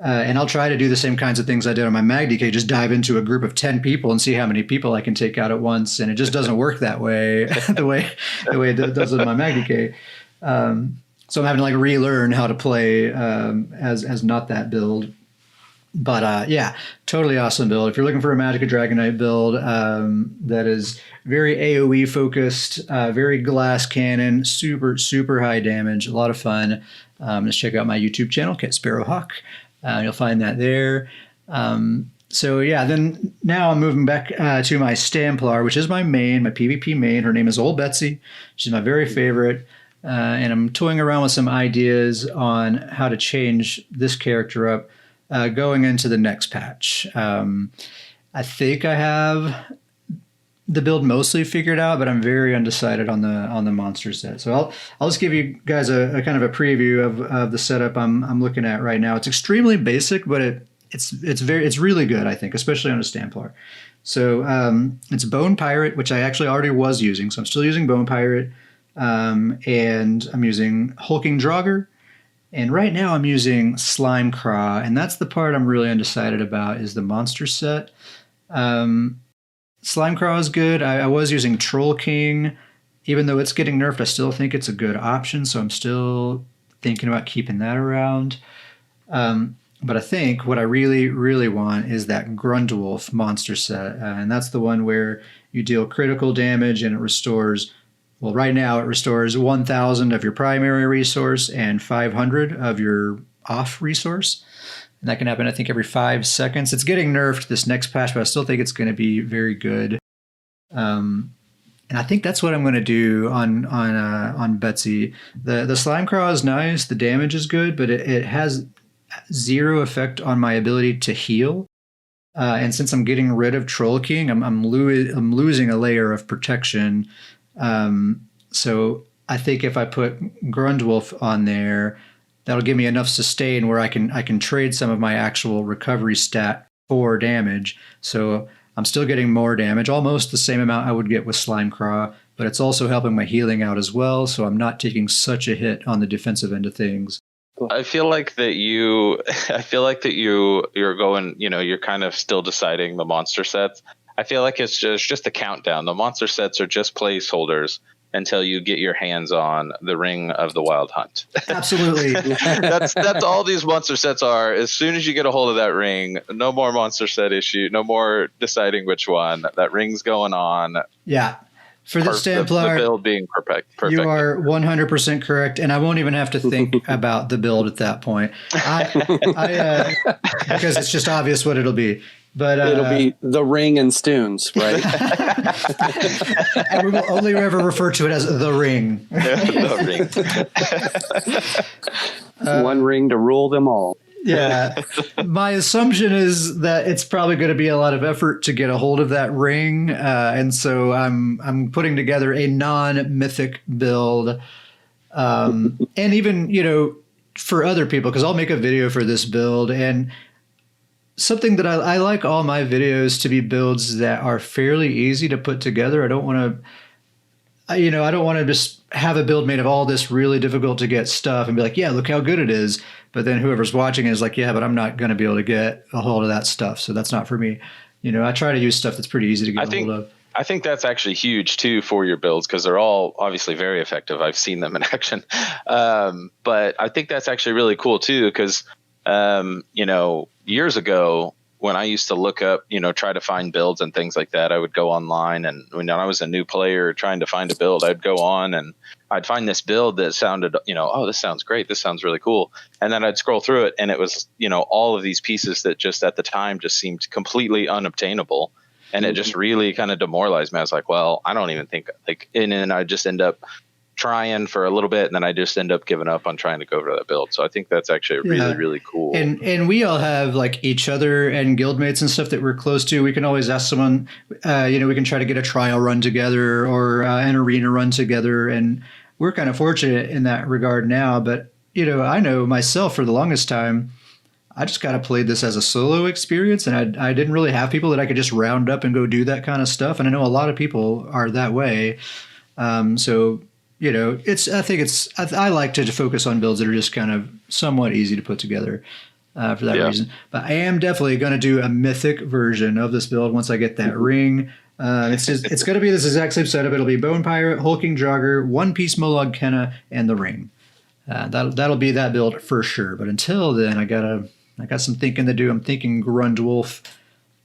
And I'll try to do the same kinds of things I did on my Mag DK, just dive into a group of 10 people and see how many people I can take out at once. And it just doesn't work that way, the way it does with my Mag DK. So I'm having to like relearn how to play as not that build. But totally awesome build. If you're looking for a Magicka Dragon Knight build that is very AoE focused, very glass cannon, super, super high damage, a lot of fun, just check out my YouTube channel, Cat Sparrowhawk. You'll find that there. Then now I'm moving back to my Stamplar, which is my main, my PvP main. Her name is Old Betsy. She's my very favorite. And I'm toying around with some ideas on how to change this character up going into the next patch. I think I have the build mostly figured out, but I'm very undecided on the monster set. So I'll just give you guys a kind of a preview of the setup I'm looking at right now. It's extremely basic, but it's really good, I think, especially on a Stamplar. So it's Bone Pirate, which I actually already was using, so I'm still using Bone Pirate, and I'm using Hulking Draugr, and right now I'm using Slime Craw, and that's the part I'm really undecided about is the monster set. Slime Craw is good. I was using Troll King. Even though it's getting nerfed, I still think it's a good option, so I'm still thinking about keeping that around. But I think what I really, really want is that Grundwolf monster set, and that's the one where you deal critical damage and it restores, well, right now it restores 1,000 of your primary resource and 500 of your off resource. And that can happen, I think, every 5 seconds. It's getting nerfed this next patch, but I still think it's going to be very good. And I think that's what I'm going to do on Betsy. The Slime Craw is nice. The damage is good, but it has zero effect on my ability to heal. And since I'm getting rid of Troll King, I'm losing a layer of protection. So I think if I put Grundwolf on there, that'll give me enough sustain where I can trade some of my actual recovery stat for damage. So I'm still getting more damage, almost the same amount I would get with Slime Craw, but it's also helping my healing out as well, so I'm not taking such a hit on the defensive end of things. I feel like that you're going, you're kind of still deciding the monster sets. I feel like it's just a countdown. The monster sets are just placeholders until you get your hands on the Ring of the Wild Hunt. Absolutely. That's all these monster sets are. As soon as you get a hold of that ring, no more monster set issue, no more deciding which one. That ring's going on. Yeah. For the Stamplar, the build being perfect. You are 100% correct, and I won't even have to think about the build at that point. Because it's just obvious what it'll be. But it'll be the Ring and Stoons, right? And we will only ever refer to it as the Ring. The Ring. One ring to rule them all. Yeah. My assumption is that it's probably going to be a lot of effort to get a hold of that ring. And so I'm putting together a non-mythic build. And even, for other people, because I'll make a video for this build. And something that I like all my videos to be builds that are fairly easy to put together. I don't want to just have a build made of all this really difficult to get stuff and be like, yeah, look how good it is. But then whoever's watching is like, yeah, but I'm not going to be able to get a hold of that stuff. So that's not for me. I try to use stuff that's pretty easy to get a hold of. I think that's actually huge too for your builds, because they're all obviously very effective. I've seen them in action. But I think that's actually really cool too, because, years ago, when I used to look up, try to find builds and things like that, I would go online, and when I was a new player trying to find a build, I'd go on and I'd find this build that sounded, oh, this sounds great. This sounds really cool. And then I'd scroll through it, and it was, all of these pieces that just at the time just seemed completely unobtainable. And it just really kind of demoralized me. I was like, well, I don't even think and then I just end up trying for a little bit, and then I just end up giving up on trying to go over that build. So I think that's actually really, really cool. And we all have like each other and guildmates and stuff that we're close to. We can always ask someone, we can try to get a trial run together or an arena run together. And we're kind of fortunate in that regard now. But, I know myself for the longest time, I just kind of played this as a solo experience, and I didn't really have people that I could just round up and go do that kind of stuff. And I know a lot of people are that way. I like to focus on builds that are just kind of somewhat easy to put together for that reason. But I am definitely going to do a mythic version of this build once I get that ring. It's going to be this exact same setup. It'll be Bone Pirate, Hulking Jogger, One Piece Molag Kenna, and the ring. That'll be that build for sure. But until then, I got some thinking to do. I'm thinking Grundwolf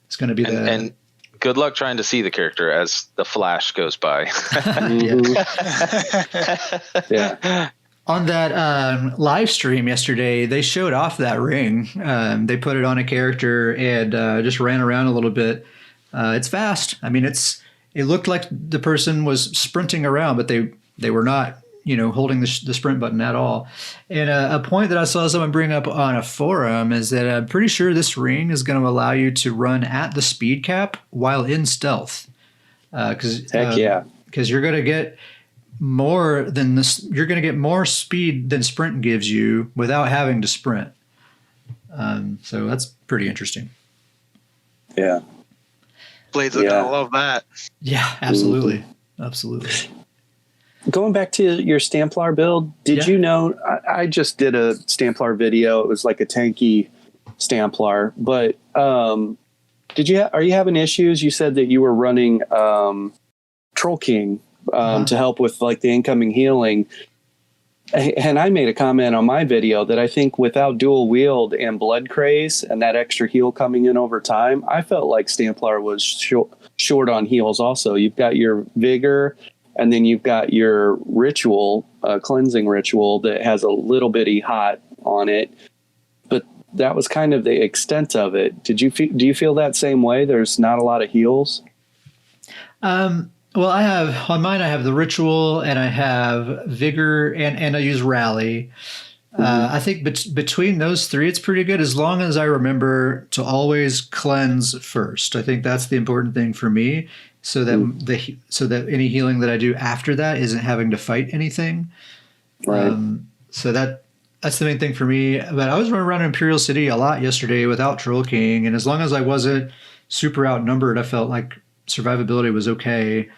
is going to be and good luck trying to see the character as the flash goes by. Yeah. On that live stream yesterday, they showed off that ring. They put it on a character and just ran around a little bit. It's fast. I mean, it looked like the person was sprinting around, but they were not, holding the sprint button at all. And a point that I saw someone bring up on a forum is that I'm pretty sure this ring is going to allow you to run at the speed cap while in stealth. Because you're going to get more than this. You're going to get more speed than sprint gives you without having to sprint. So that's pretty interesting. Yeah. Blades are gonna love that. Yeah, absolutely. Absolutely. Going back to your Stamplar build, did you know, I just did a Stamplar video. It was like a tanky Stamplar, but are you having issues? You said that you were running Troll King to help with like the incoming healing. And I made a comment on my video that I think without dual wield and blood craze and that extra heal coming in over time, I felt like Stamplar was short on heals also. You've got your vigor, and then you've got your ritual, cleansing ritual that has a little bitty hot on it. But that was kind of the extent of it. Do you feel that same way? There's not a lot of heals? Well, I have the ritual, and I have vigor, and I use rally. I think between those three, it's pretty good as long as I remember to always cleanse first. I think that's the important thing for me, so that any healing that I do after that isn't having to fight anything. Right. So that's the main thing for me. But I was running around Imperial City a lot yesterday without Troll King, and as long as I wasn't super outnumbered, I felt like survivability was okay.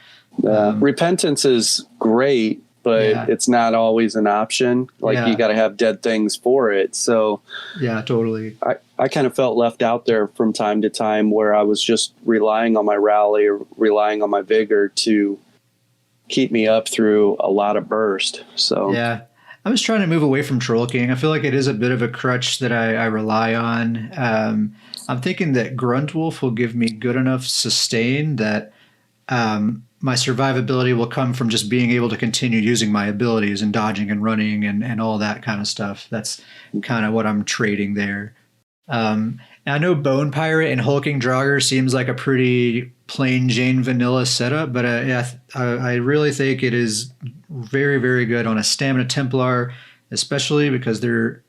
Repentance is great, but it's not always an option. Like you got to have dead things for it. So yeah, totally. I kind of felt left out there from time to time where I was just relying on my rally or relying on my vigor to keep me up through a lot of burst. So yeah, I was trying to move away from Troll King. I feel like it is a bit of a crutch that I rely on. I'm thinking that Grunt Wolf will give me good enough sustain that my survivability will come from just being able to continue using my abilities and dodging and running and all that kind of stuff. That's kind of what I'm trading there. And I know Bone Pirate and Hulking Draugr seems like a pretty plain Jane vanilla setup, but I really think it is very, very good on a Stamina Templar, especially because I'm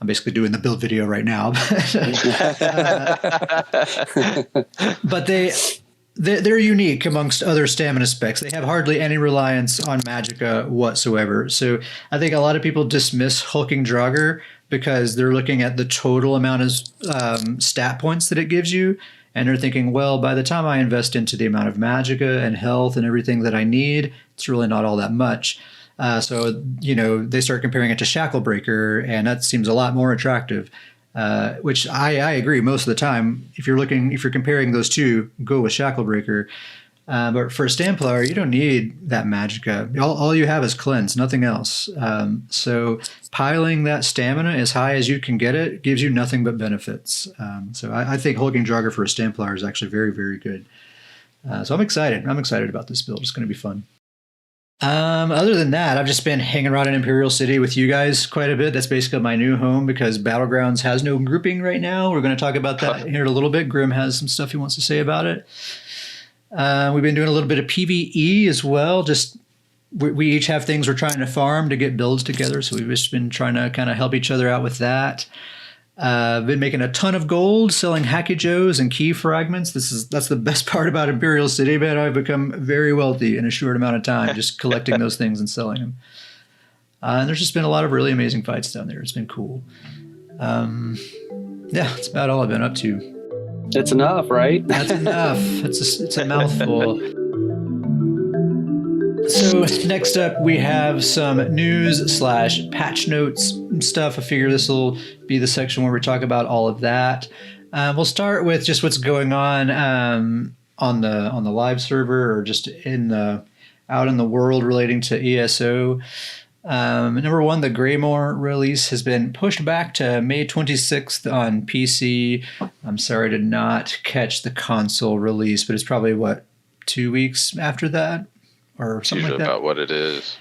basically doing the build video right now. But they're unique amongst other stamina specs. They have hardly any reliance on magicka whatsoever. So I think a lot of people dismiss Hulking Draugr because they're looking at the total amount of stat points that it gives you. And they're thinking, well, by the time I invest into the amount of magicka and health and everything that I need, it's really not all that much. So they start comparing it to Shacklebreaker, and that seems a lot more attractive. Which I agree most of the time. If you're comparing those two, go with Shacklebreaker. But for Stamplar, you don't need that magicka. All you have is cleanse, nothing else. So piling that stamina as high as you can get it gives you nothing but benefits. So I think Hulking Draugr for a Stamplar is actually very, very good. So I'm excited. I'm excited about this build. It's going to be fun. Other than that, I've just been hanging around in Imperial City with you guys quite a bit. That's basically my new home because Battlegrounds has no grouping right now. We're going to talk about that here in a little bit. Grim has some stuff he wants to say about it. We've been doing a little bit of PvE as well. Just we each have things we're trying to farm to get builds together. So we've just been trying to kind of help each other out with that. I've been making a ton of gold, selling Hacky Joes and key fragments. That's the best part about Imperial City, man. I've become very wealthy in a short amount of time just collecting those things and selling them. And there's just been a lot of really amazing fights down there. It's been cool. Yeah, that's about all I've been up to. It's enough, right? That's enough. It's a mouthful. So next up, we have some news/patch notes stuff. I figure this will be the section where we talk about all of that. We'll start with just what's going on the live server or just out in the world relating to ESO. Number one, the Greymore release has been pushed back to May 26th on PC. I'm sorry to not catch the console release, but it's probably 2 weeks after that. Or something like that. About what it is.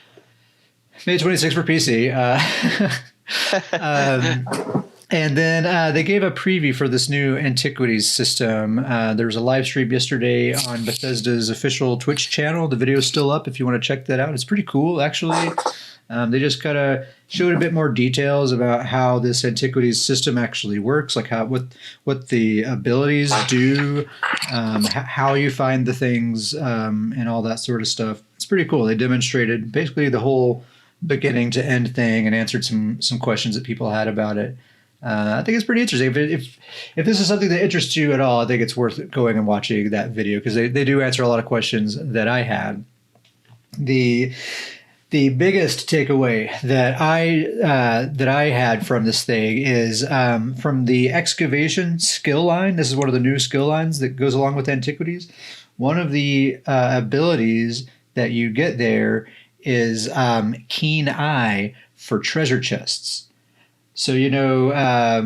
May 26 for PC. And then they gave a preview for this new Antiquities system. There was a live stream yesterday on Bethesda's official Twitch channel. The video is still up if you want to check that out. It's pretty cool, actually. They just kind of showed a bit more details about how this Antiquities system actually works, like what the abilities do, how you find the things, and all that sort of stuff. It's pretty cool. They demonstrated basically the whole beginning to end thing and answered some questions that people had about it. I think it's pretty interesting. If this is something that interests you at all, I think it's worth going and watching that video because they do answer a lot of questions that I had. The biggest takeaway that I had from this thing is from the excavation skill line. This is one of the new skill lines that goes along with Antiquities. One of the abilities that you get there is Keen Eye for treasure chests. So,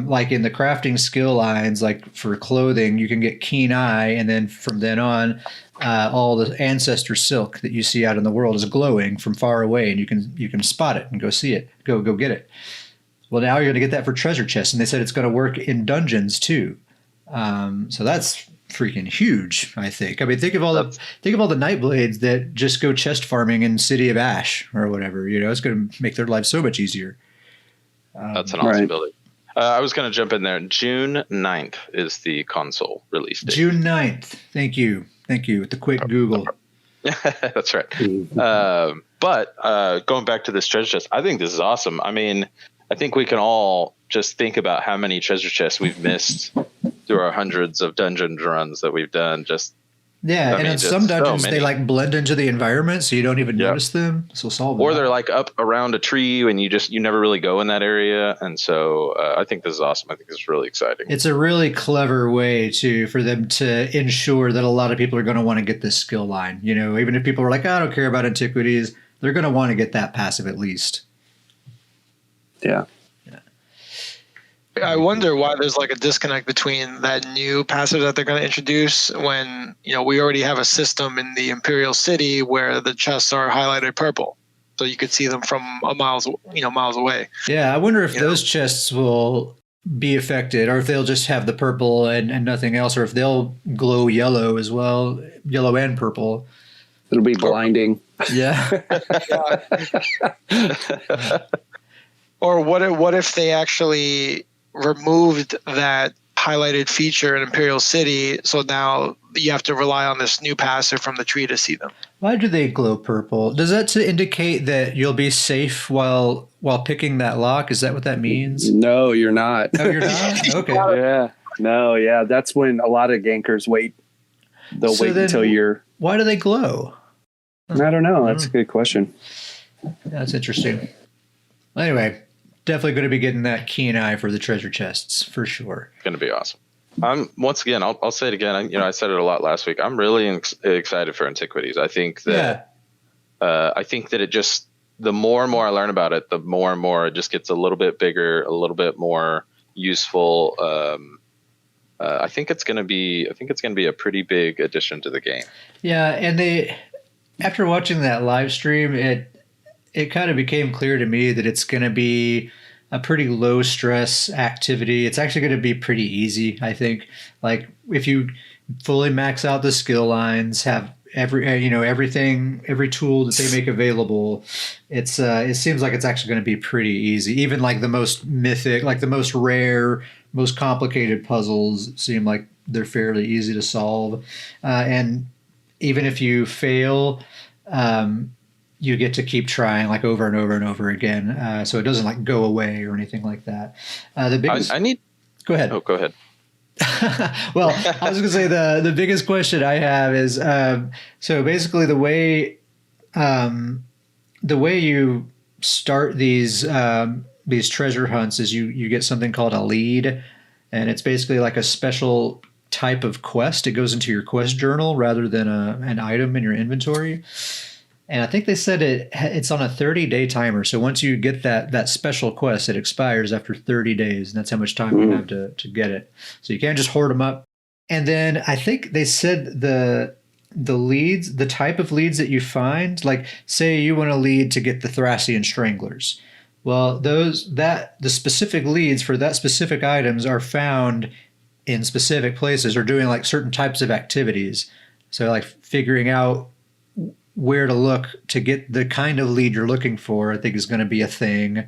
like in the crafting skill lines, like for clothing, you can get Keen Eye, and then from then on, all the ancestor silk that you see out in the world is glowing from far away, and you can spot it and go see it, go get it. Well, now you're going to get that for treasure chests, and they said it's going to work in dungeons too. So that's freaking huge, I think. I mean, think of all the Nightblades that just go chest farming in City of Ash or whatever. It's going to make their life so much easier. That's an awesome ability. I was going to jump in there. June 9th is the console release date. June 9th. Thank you. With the quick Google. That's right. But going back to this treasure chest, I think this is awesome. I mean, I think we can all just think about how many treasure chests we've missed through our hundreds of dungeon runs that we've done. Just Yeah, and in some dungeons they like blend into the environment, so you don't even notice them. So solve them. Or they're like up around a tree, and you never really go in that area. And so I think this is awesome. I think it's really exciting. It's a really clever way for them to ensure that a lot of people are going to want to get this skill line. You know, even if people are like, I don't care about antiquities, they're going to want to get that passive at least. Yeah. I wonder why there's like a disconnect between that new passive that they're going to introduce when, we already have a system in the Imperial City where the chests are highlighted purple. So you could see them from miles away. Yeah, I wonder if those chests will be affected, or if they'll just have the purple and nothing else, or if they'll glow yellow as well, yellow and purple. It'll be blinding. Yeah. Or what if they actually removed that highlighted feature in Imperial City, so now you have to rely on this new passive from the tree to see them? Why do they glow purple? Does that to indicate that you'll be safe while picking that lock? Is that what that means? No, you're not. Oh, you're not? Okay. Yeah. No, yeah. That's when a lot of gankers wait. They'll wait until you're... Why do they glow? I don't know. That's a good question. That's interesting. Anyway, definitely going to be getting that keen eye for the treasure chests for sure. Going to be awesome. Once again, I'll say it again. I said it a lot last week. I'm really excited for antiquities. I think that it just, the more and more I learn about it, the more and more it just gets a little bit bigger, a little bit more useful. I think it's going to be a pretty big addition to the game. Yeah, and after watching that live stream, it kind of became clear to me that it's going to be a pretty low stress activity. It's actually going to be pretty easy, I think. Like if you fully max out the skill lines, have everything, every tool that they make available, it seems like it's actually going to be pretty easy. Even like the most mythic, like the most rare, most complicated puzzles seem like they're fairly easy to solve. And even if you fail, you get to keep trying like over and over and over again. So it doesn't like go away or anything like that. The biggest, go ahead. Oh, go ahead. Well, I was going to say the biggest question I have is, so basically the way you start these treasure hunts is you get something called a lead, and it's basically like a special type of quest. It goes into your quest journal rather than an item in your inventory. And I think they said it's on a 30-day timer. So once you get that special quest, it expires after 30 days. And that's how much time you have to get it. So you can't just hoard them up. And then I think they said the leads, the type of leads that you find, like say you want a lead to get the Thracian Stranglers. Well, the specific leads for that specific items are found in specific places or doing like certain types of activities. So like figuring out where to look to get the kind of lead you're looking for, I think is going to be a thing.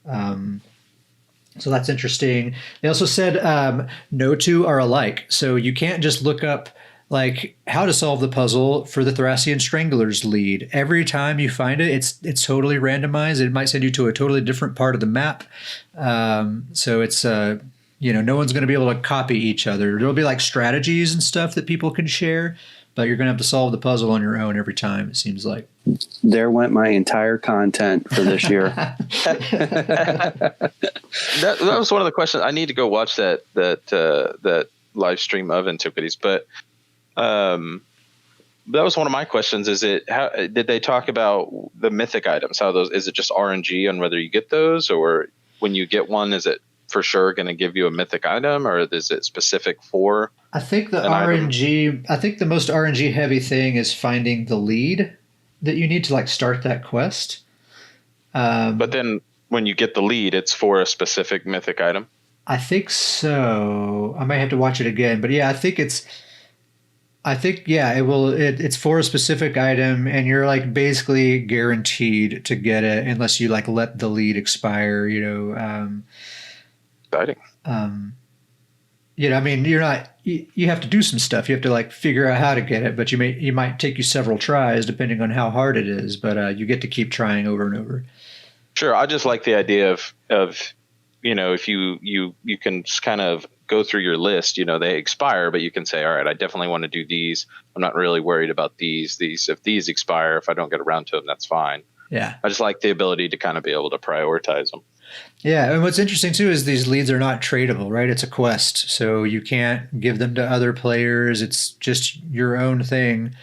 So that's interesting. They also said no two are alike. So you can't just look up like how to solve the puzzle for the Thracian Stranglers lead. Every time you find it, it's totally randomized. It might send you to a totally different part of the map. So it's no one's going to be able to copy each other. There'll be like strategies and stuff that people can share, but you're going to have to solve the puzzle on your own every time, it seems like. There went my entire content for this year. That was one of the questions. I need to go watch that live stream of Antiquities, but that was one of my questions. How did they talk about the mythic items? How those, is it just RNG on whether you get those, or when you get one, is it for sure going to give you a mythic item, or is it specific for? I think the RNG. I think the most RNG heavy thing is finding the lead that you need to like start that quest. But then when you get the lead, it's for a specific mythic item. I think so. I might have to watch it again, but yeah, I think it will. It's for a specific item, and you're like basically guaranteed to get it unless you like let the lead expire. Exciting. I mean, you're not. You have to do some stuff. You have to like figure out how to get it, but you might take you several tries depending on how hard it is. But you get to keep trying over and over. Sure, I just like the idea of if you can just kind of go through your list, they expire, but you can say, all right, I definitely want to do these. I'm not really worried about these. If these expire, if I don't get around to them, that's fine. Yeah. I just like the ability to kind of be able to prioritize them. Yeah. And what's interesting too is these leads are not tradable, right? It's a quest. So you can't give them to other players. It's just your own thing.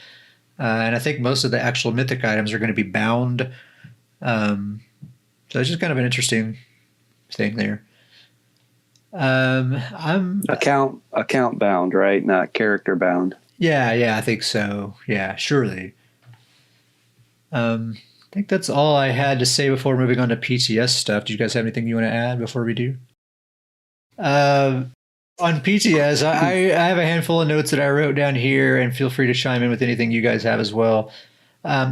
And I think most of the actual mythic items are going to be bound. So it's just kind of an interesting thing there. I'm account bound, right? Not character bound. Yeah, I think so. Yeah, surely. I think that's all I had to say before moving on to PTS stuff. Do you guys have anything you want to add before we do? On PTS, I have a handful of notes that I wrote down here, and feel free to chime in with anything you guys have as well.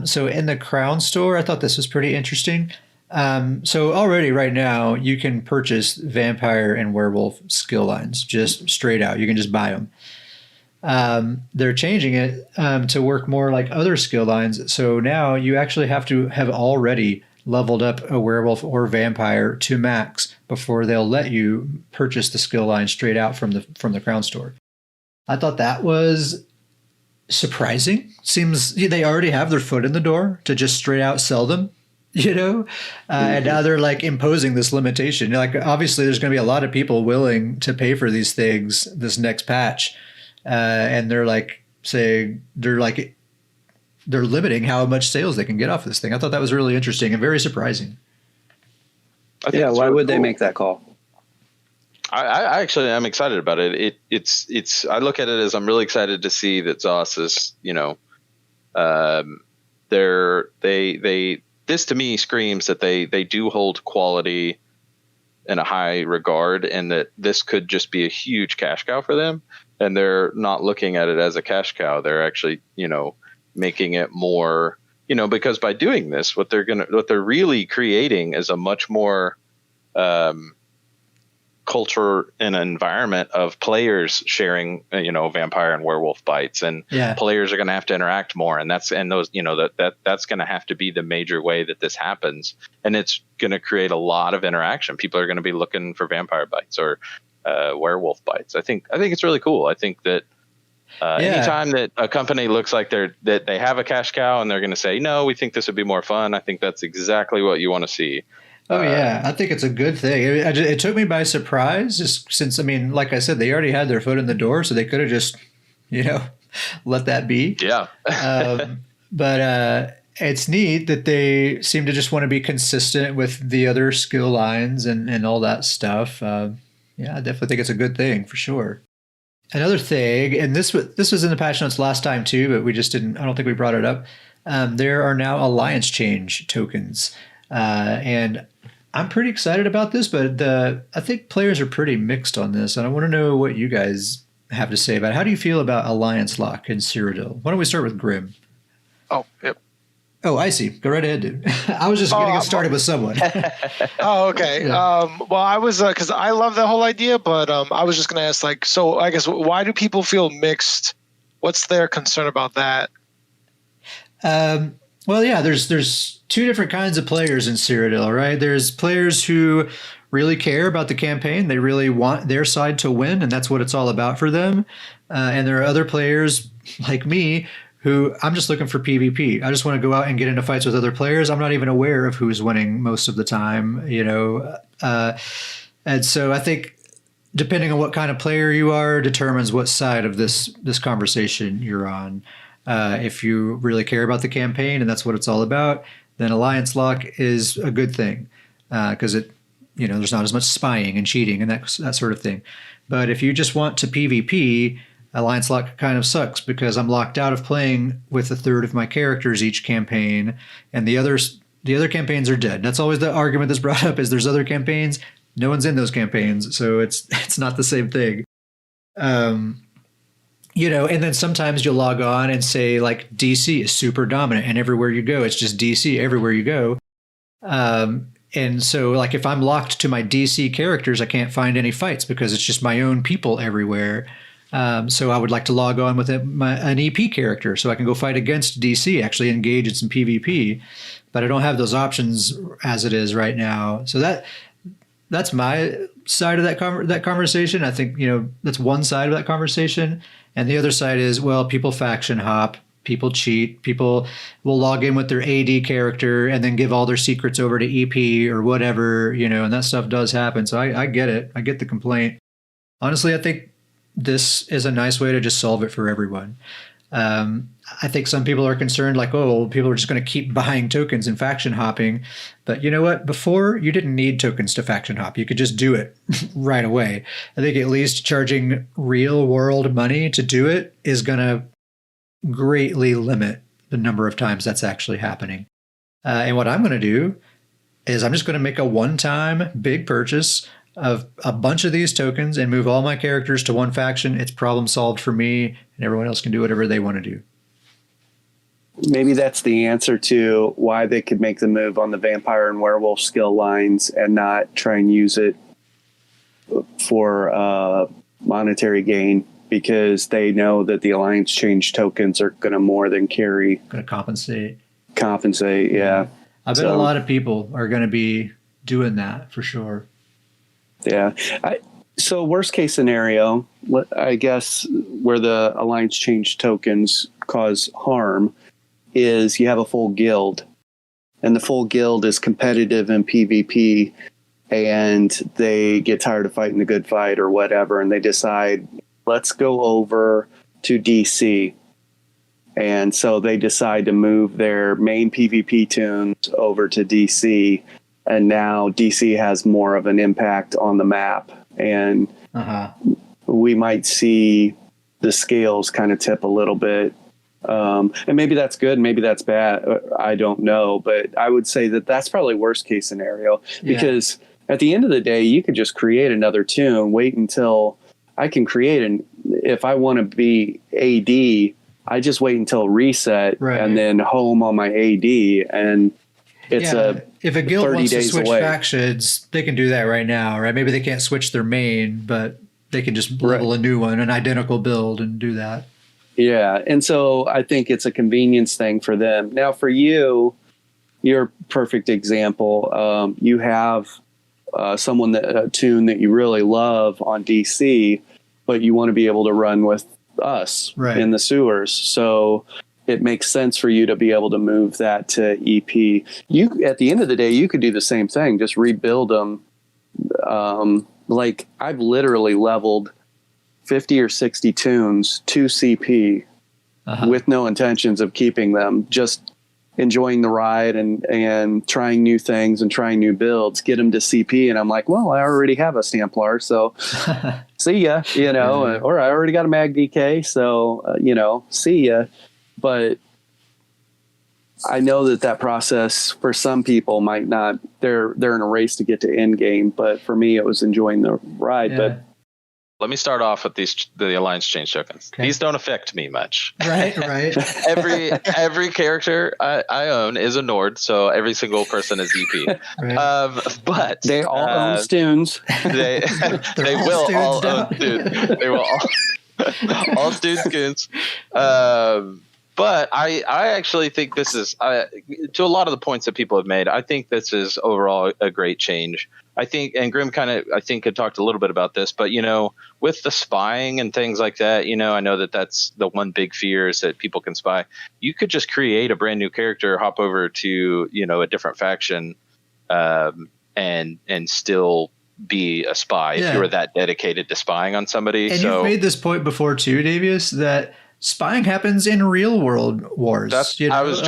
So in the Crown Store, I thought this was pretty interesting. So already right now, you can purchase vampire and werewolf skill lines just straight out. You can just buy them. They're changing it to work more like other skill lines. So now you actually have to have already leveled up a werewolf or vampire to max before they'll let you purchase the skill line straight out from the Crown Store. I thought that was surprising. Seems they already have their foot in the door to just straight out sell them, and now they're like imposing this limitation. Like obviously there's going to be a lot of people willing to pay for these things this next patch. And they're like saying they're limiting how much sales they can get off this thing. I thought that was really interesting and very surprising. Yeah, why would they make that call? I actually am excited about it. It's I look at it as I'm really excited to see that ZOS is, this to me screams that they do hold quality in a high regard, and that this could just be a huge cash cow for them. And they're not looking at it as a cash cow. They're actually, making it more, because by doing this, what they're really creating is a much more culture and environment of players sharing, vampire and werewolf bites, and players are going to have to interact more. And that's going to have to be the major way that this happens. And it's going to create a lot of interaction. People are going to be looking for vampire bites or werewolf bites. I think it's really cool. I think that anytime that a company looks like that they have a cash cow and they're going to say, no, we think this would be more fun, I think that's exactly what you want to see. Oh yeah, I think it's a good thing. It took me by surprise, just since like I said, they already had their foot in the door, so they could have just, let that be. Yeah. But it's neat that they seem to just want to be consistent with the other skill lines and all that stuff. I definitely think it's a good thing for sure. Another thing, and this was in the patch notes last time too, but I don't think we brought it up. There are now alliance change tokens. And I'm pretty excited about this, but I think players are pretty mixed on this, and I want to know what you guys have to say about it. How do you feel about alliance lock in Cyrodiil? Why don't we start with Grim? Oh, yep. Oh, I see. Go right ahead, dude. I was just going to get started with someone. Oh, okay. Yeah. Well, I was because I love the whole idea, but I was just going to ask, so I guess why do people feel mixed? What's their concern about that? Well, yeah, there's two different kinds of players in Cyrodiil, right? There's players who really care about the campaign. They really want their side to win, and that's what it's all about for them. And there are other players like me who I'm just looking for PvP. I just want to go out and get into fights with other players. I'm not even aware of who's winning most of the time, and so I think depending on what kind of player you are determines what side of this conversation you're on. If you really care about the campaign and that's what it's all about, then Alliance Lock is a good thing because there's not as much spying and cheating and that sort of thing. But if you just want to PvP, Alliance Lock kind of sucks because I'm locked out of playing with a third of my characters each campaign, and the other campaigns are dead. That's always the argument that's brought up: is there's other campaigns, no one's in those campaigns, so it's not the same thing. And then sometimes you'll log on and say like DC is super dominant, and everywhere you go, it's just DC everywhere you go. And so like if I'm locked to my DC characters, I can't find any fights because it's just my own people everywhere. So I would like to log on with an EP character so I can go fight against DC, actually engage in some PvP, but I don't have those options as it is right now. So that's my side of that conversation. I think, that's one side of that conversation. And the other side is, well, people faction hop, people cheat, people will log in with their AD character and then give all their secrets over to EP or whatever, and that stuff does happen. So I get it. I get the complaint. Honestly, I think this is a nice way to just solve it for everyone. I think some people are concerned like, oh, people are just going to keep buying tokens and faction hopping. But you know what? Before, you didn't need tokens to faction hop. You could just do it right away. I think at least charging real world money to do it is going to greatly limit the number of times that's actually happening. And what I'm going to do is I'm just going to make a one-time big purchase of a bunch of these tokens and move all my characters to one faction. It's problem solved for me, and everyone else can do whatever they want to do. Maybe that's the answer to why they could make the move on the vampire and werewolf skill lines and not try and use it for monetary gain, because they know that the alliance change tokens are going to more than carry. Going to compensate. Yeah. I bet a lot of people are going to be doing that for sure. Yeah. So worst case scenario, I guess, where the alliance change tokens cause harm is you have a full guild, and the full guild is competitive in PvP, and they get tired of fighting the good fight or whatever, and they decide, let's go over to DC. And so they decide to move their main PvP tunes over to DC, and now DC has more of an impact on the map, and we might see the scales kind of tip a little bit. And maybe that's good, maybe that's bad. I don't know, but I would say that that's probably worst case scenario, because at the end of the day, you could just create another tune, wait until I can create if I want to be AD, I just wait until reset and then home on my AD, and it's if a guild wants to switch away. factions, they can do that right now, right? Maybe they can't switch their main, but they can just level a new one, an identical build, and do that. Yeah, and so I think it's a convenience thing for them. Now, for you're a perfect example. You have someone a tune that you really love on DC, but you want to be able to run with us in the sewers. So it makes sense for you to be able to move that to EP. At the end of the day, you could do the same thing, just rebuild them. Like I've literally leveled 50 or 60 tunes to CP with no intentions of keeping them, just enjoying the ride and trying new things and trying new builds, get them to CP. And I'm like, well, I already have a Stamplar, so see ya, or I already got a Mag DK, so, see ya. But I know that process for some people might not, they're in a race to get to end game. But for me, it was enjoying the ride. Yeah. But let me start off with the alliance change tokens. Okay. These don't affect me much. Right. every character I own is a Nord, so every single person is EP. But they all own Stoons. They will all own Stoons. They will all Stoons. But I actually think this is, to a lot of the points that people have made, I think this is overall a great change. I think, and Grim had talked a little bit about this, but, with the spying and things like that, I know that's the one big fear is that people can spy. You could just create a brand new character, hop over to, a different faction, and still be a spy if you were that dedicated to spying on somebody. And you've made this point before too, Davius, that spying happens in real world wars. I was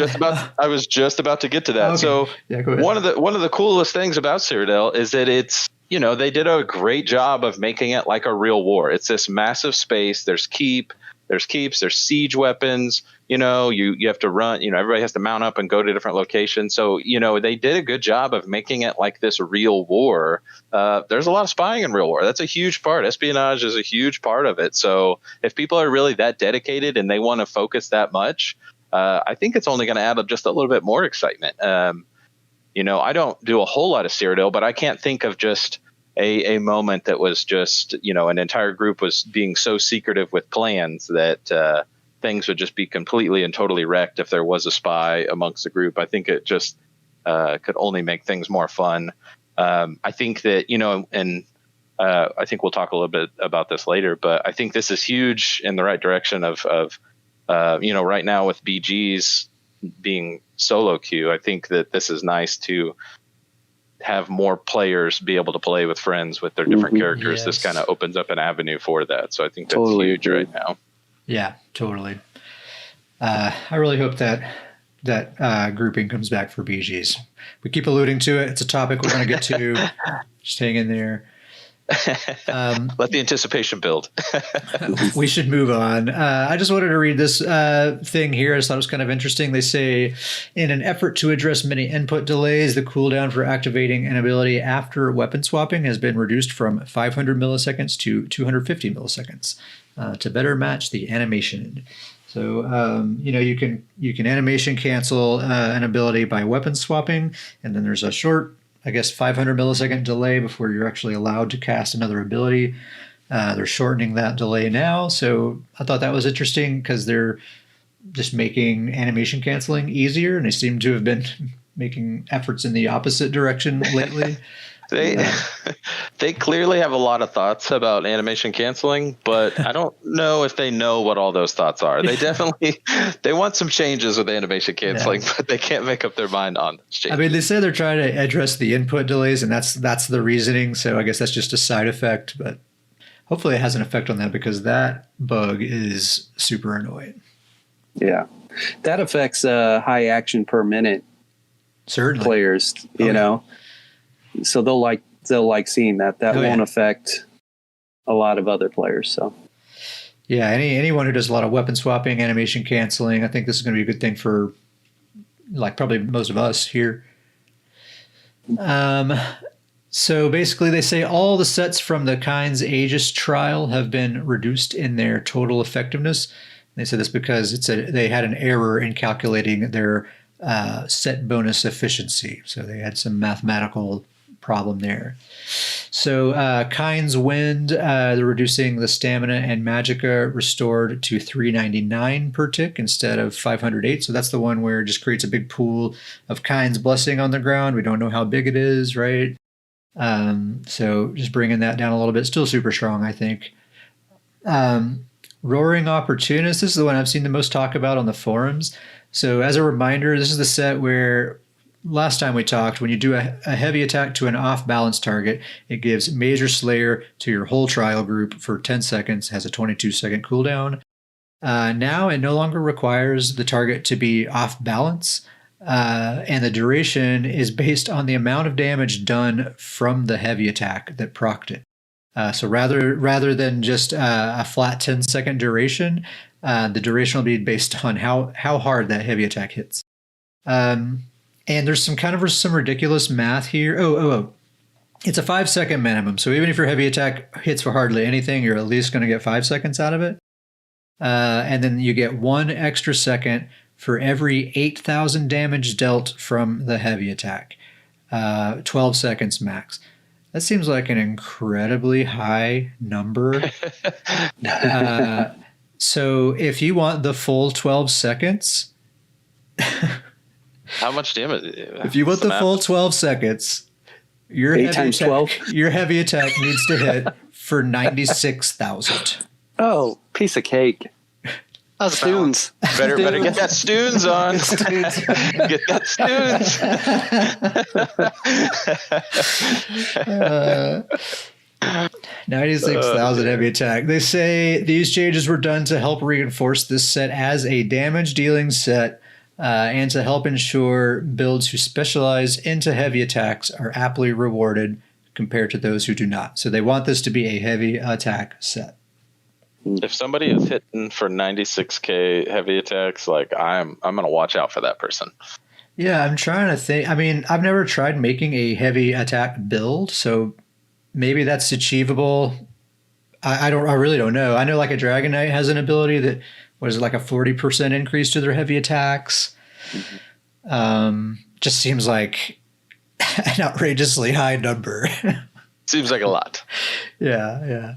just about to get to that. Okay. So one of the coolest things about Cyrodiil is that it's, they did a great job of making it like a real war. It's this massive space. There's keeps, there's siege weapons. You have to run. Everybody has to mount up and go to different locations. So they did a good job of making it like this real war. There's a lot of spying in real war. That's a huge part. Espionage is a huge part of it. So if people are really that dedicated and they want to focus that much, I think it's only going to add up just a little bit more excitement. I don't do a whole lot of Cyrodiil, but I can't think of just a moment that was just, an entire group was being so secretive with plans that things would just be completely and totally wrecked if there was a spy amongst the group. I think it just could only make things more fun. I think that, and I think we'll talk a little bit about this later, but I think this is huge in the right direction of right now with BGs being solo queue. I think that this is nice to have more players be able to play with friends with their different characters. Yes. This kind of opens up an avenue for that. So I think that's huge right now. Yeah, totally. I really hope that grouping comes back for BGs. We keep alluding to it. It's a topic we're going to get to. Just hang in there. Let the anticipation build. We should move on. I just wanted to read this thing here. I just thought it was kind of interesting. They say, in an effort to address many input delays, the cooldown for activating an ability after weapon swapping has been reduced from 500 milliseconds to 250 milliseconds to better match the animation. So, you can animation cancel an ability by weapon swapping, and then there's a short, 500 millisecond delay before you're actually allowed to cast another ability. They're shortening that delay now. So I thought that was interesting because they're just making animation canceling easier, and they seem to have been making efforts in the opposite direction lately. They clearly have a lot of thoughts about animation canceling, but I don't know if they know what all those thoughts are. They definitely they want some changes with animation canceling, but they can't make up their mind on those changes. I mean, they say they're trying to address the input delays, and that's the reasoning. So I guess that's just a side effect, but hopefully it has an effect on that because that bug is super annoying. Yeah, that affects high action per minute. Certainly, players, you know. So they'll like seeing that. That won't affect a lot of other players. So yeah, anyone who does a lot of weapon swapping, animation canceling, I think this is going to be a good thing for probably most of us here. So basically, they say all the sets from the Kynes Aegis trial have been reduced in their total effectiveness. They said this because they had an error in calculating their set bonus efficiency. So they had some mathematical problem there. So Kynes Wind, they're reducing the stamina and magicka restored to 399 per tick instead of 508. So that's the one where it just creates a big pool of Kynes Blessing on the ground. We don't know how big it is, right? So just bringing that down a little bit. Still super strong, I think. Roaring Opportunist, this is the one I've seen the most talk about on the forums. So as a reminder, this is the set where last time we talked, when you do a heavy attack to an off-balance target, it gives Major Slayer to your whole trial group for 10 seconds, has a 22-second cooldown. Now it no longer requires the target to be off-balance, and the duration is based on the amount of damage done from the heavy attack that procced it. So rather than just a flat 10-second duration, the duration will be based on how hard that heavy attack hits. And there's some ridiculous math here. Oh. It's a 5-second minimum. So even if your heavy attack hits for hardly anything, you're at least going to get 5 seconds out of it. And then you get 1 extra second for every 8,000 damage dealt from the heavy attack. 12 seconds max. That seems like an incredibly high number. So if you want the full 12 seconds... How much damage? If you want the full 12 seconds, your heavy attack needs to hit for 96,000. Oh, piece of cake. Stoons. Better get that Stoons on. Get that Stoons. 96,000 heavy attack. They say these changes were done to help reinforce this set as a damage dealing set. And to help ensure builds who specialize into heavy attacks are aptly rewarded compared to those who do not. So they want this to be a heavy attack set. If somebody is hitting for 96k heavy attacks, I'm going to watch out for that person. Yeah, I'm trying to think. I mean, I've never tried making a heavy attack build, so maybe that's achievable. I really don't know. I know a Dragon Knight has an ability that a 40% increase to their heavy attacks. Just seems like an outrageously high number. Seems like a lot. Yeah.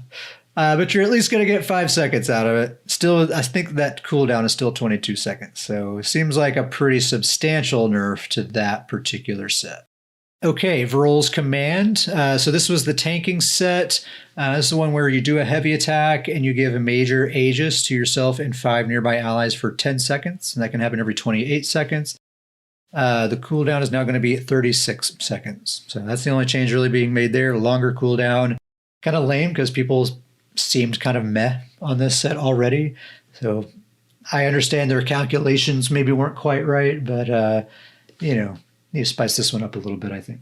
But you're at least going to get 5 seconds out of it. Still, I think that cooldown is still 22 seconds. So it seems like a pretty substantial nerf to that particular set. Okay, Vrol's Command. So this was the tanking set. This is the one where you do a heavy attack and you give a major Aegis to yourself and 5 nearby allies for 10 seconds. And that can happen every 28 seconds. The cooldown is now going to be 36 seconds. So that's the only change really being made there. Longer cooldown. Kind of lame because people seemed kind of meh on this set already. So I understand their calculations maybe weren't quite right, but, need to spice this one up a little bit, I think.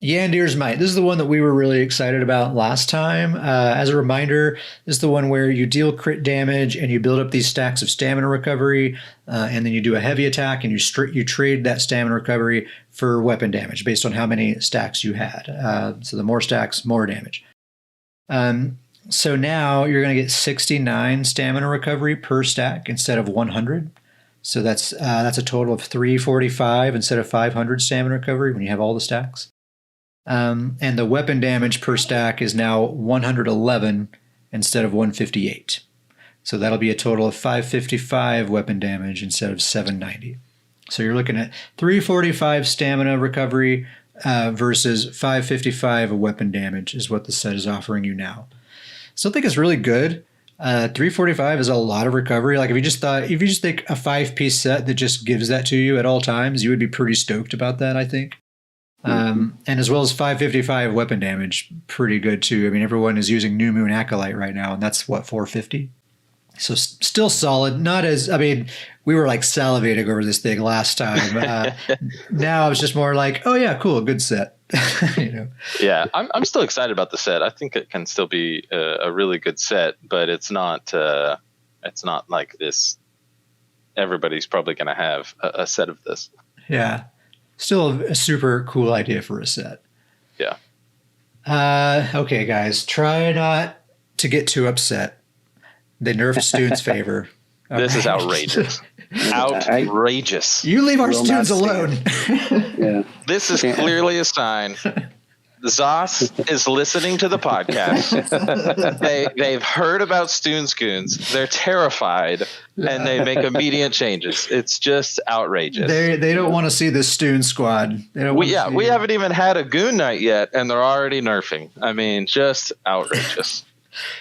Yandir's Might. This is the one that we were really excited about last time. As a reminder, this is the one where you deal crit damage and you build up these stacks of stamina recovery, and then you do a heavy attack and you trade that stamina recovery for weapon damage based on how many stacks you had. So the more stacks, more damage. So now you're going to get 69 stamina recovery per stack instead of 100. So that's a total of 345 instead of 500 stamina recovery when you have all the stacks. And the weapon damage per stack is now 111 instead of 158. So that'll be a total of 555 weapon damage instead of 790. So you're looking at 345 stamina recovery versus 555 weapon damage is what the set is offering you now. Still think it's really good. 345 is a lot of recovery. Like if you just think a 5-piece set that just gives that to you at all times, you would be pretty stoked about that, I think. And as well as 555 weapon damage, pretty good too. I mean, everyone is using New Moon Acolyte right now, and that's what, 450? So still solid. Not as, I mean, we were like salivating over this thing last time. Now it's just more like, oh yeah, cool, good set. Yeah, I'm still excited about the set. I think it can still be a really good set, but it's not like this. Everybody's probably going to have a set of this. Yeah, still a super cool idea for a set. Yeah. Okay, guys, try not to get too upset. They nerfed Stoon's favor. This is outrageous. Outrageous. You leave our Stoons alone. Yeah. This is clearly a sign. Zos is listening to the podcast. They've heard about Stoonscoons. They're terrified, and they make immediate changes. It's just outrageous. They don't want to see the Stoon squad. We haven't even had a Goon night yet, and they're already nerfing. I mean, just outrageous.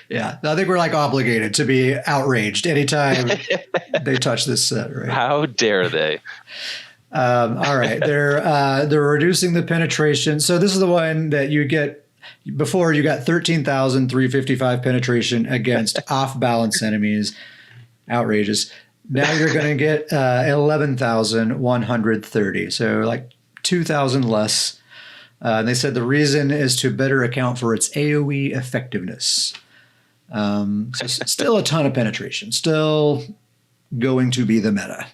Yeah, I think we're like obligated to be outraged anytime they touch this set, right? How dare they? All right, they're reducing the penetration. So this is the one that you get before. You got 13,355 penetration against off-balance enemies. Outrageous. Now you're going to get 11,130. So like 2,000 less. And they said the reason is to better account for its AoE effectiveness. So still a ton of penetration. Still going to be the meta.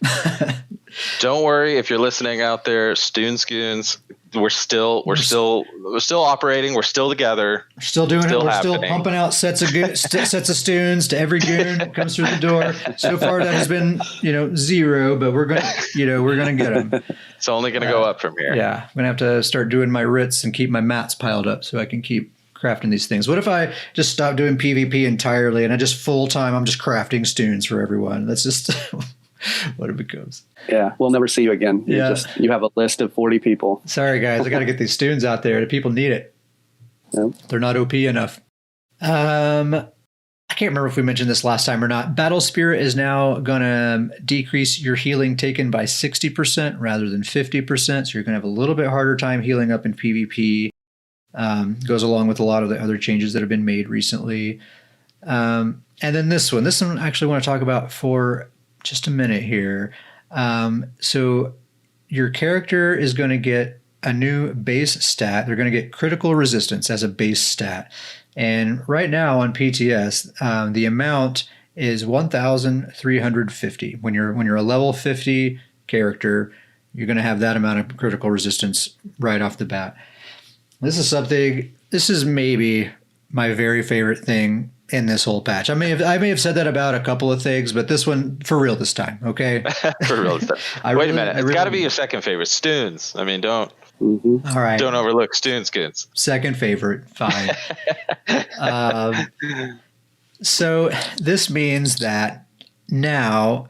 Don't worry if you're listening out there, Stoonscoons. We're still operating. We're still together. We're still doing it. We're still pumping out sets of Stoons to every goon that comes through the door. So far, that has been 0, but we're gonna get them. It's only gonna go up from here. Yeah, I'm gonna have to start doing my writs and keep my mats piled up so I can keep crafting these things. What if I just stop doing PvP entirely and I just full time? I'm just crafting Stoons for everyone. That's just what it becomes. Yeah, we'll never see you again. You have a list of 40 people. Sorry, guys. I got to get these Stoons out there. The people need it. Yep. They're not OP enough. I can't remember if we mentioned this last time or not. Battle Spirit is now going to decrease your healing taken by 60% rather than 50%. So you're going to have a little bit harder time healing up in PvP. Goes along with a lot of the other changes that have been made recently. And then this one I actually want to talk about for just a minute here. So your character is going to get a new base stat. They're going to get critical resistance as a base stat. And right now on PTS, the amount is 1,350. When you're a level 50 character, you're going to have that amount of critical resistance right off the bat. This is maybe my very favorite thing in this whole patch. I may have said that about a couple of things, but this one for real this time. Okay, for real this time. Wait a minute, it's got to be your second favorite, Stoons. I mean, don't all right, don't overlook Stoonscoons. Second favorite, fine. So this means that now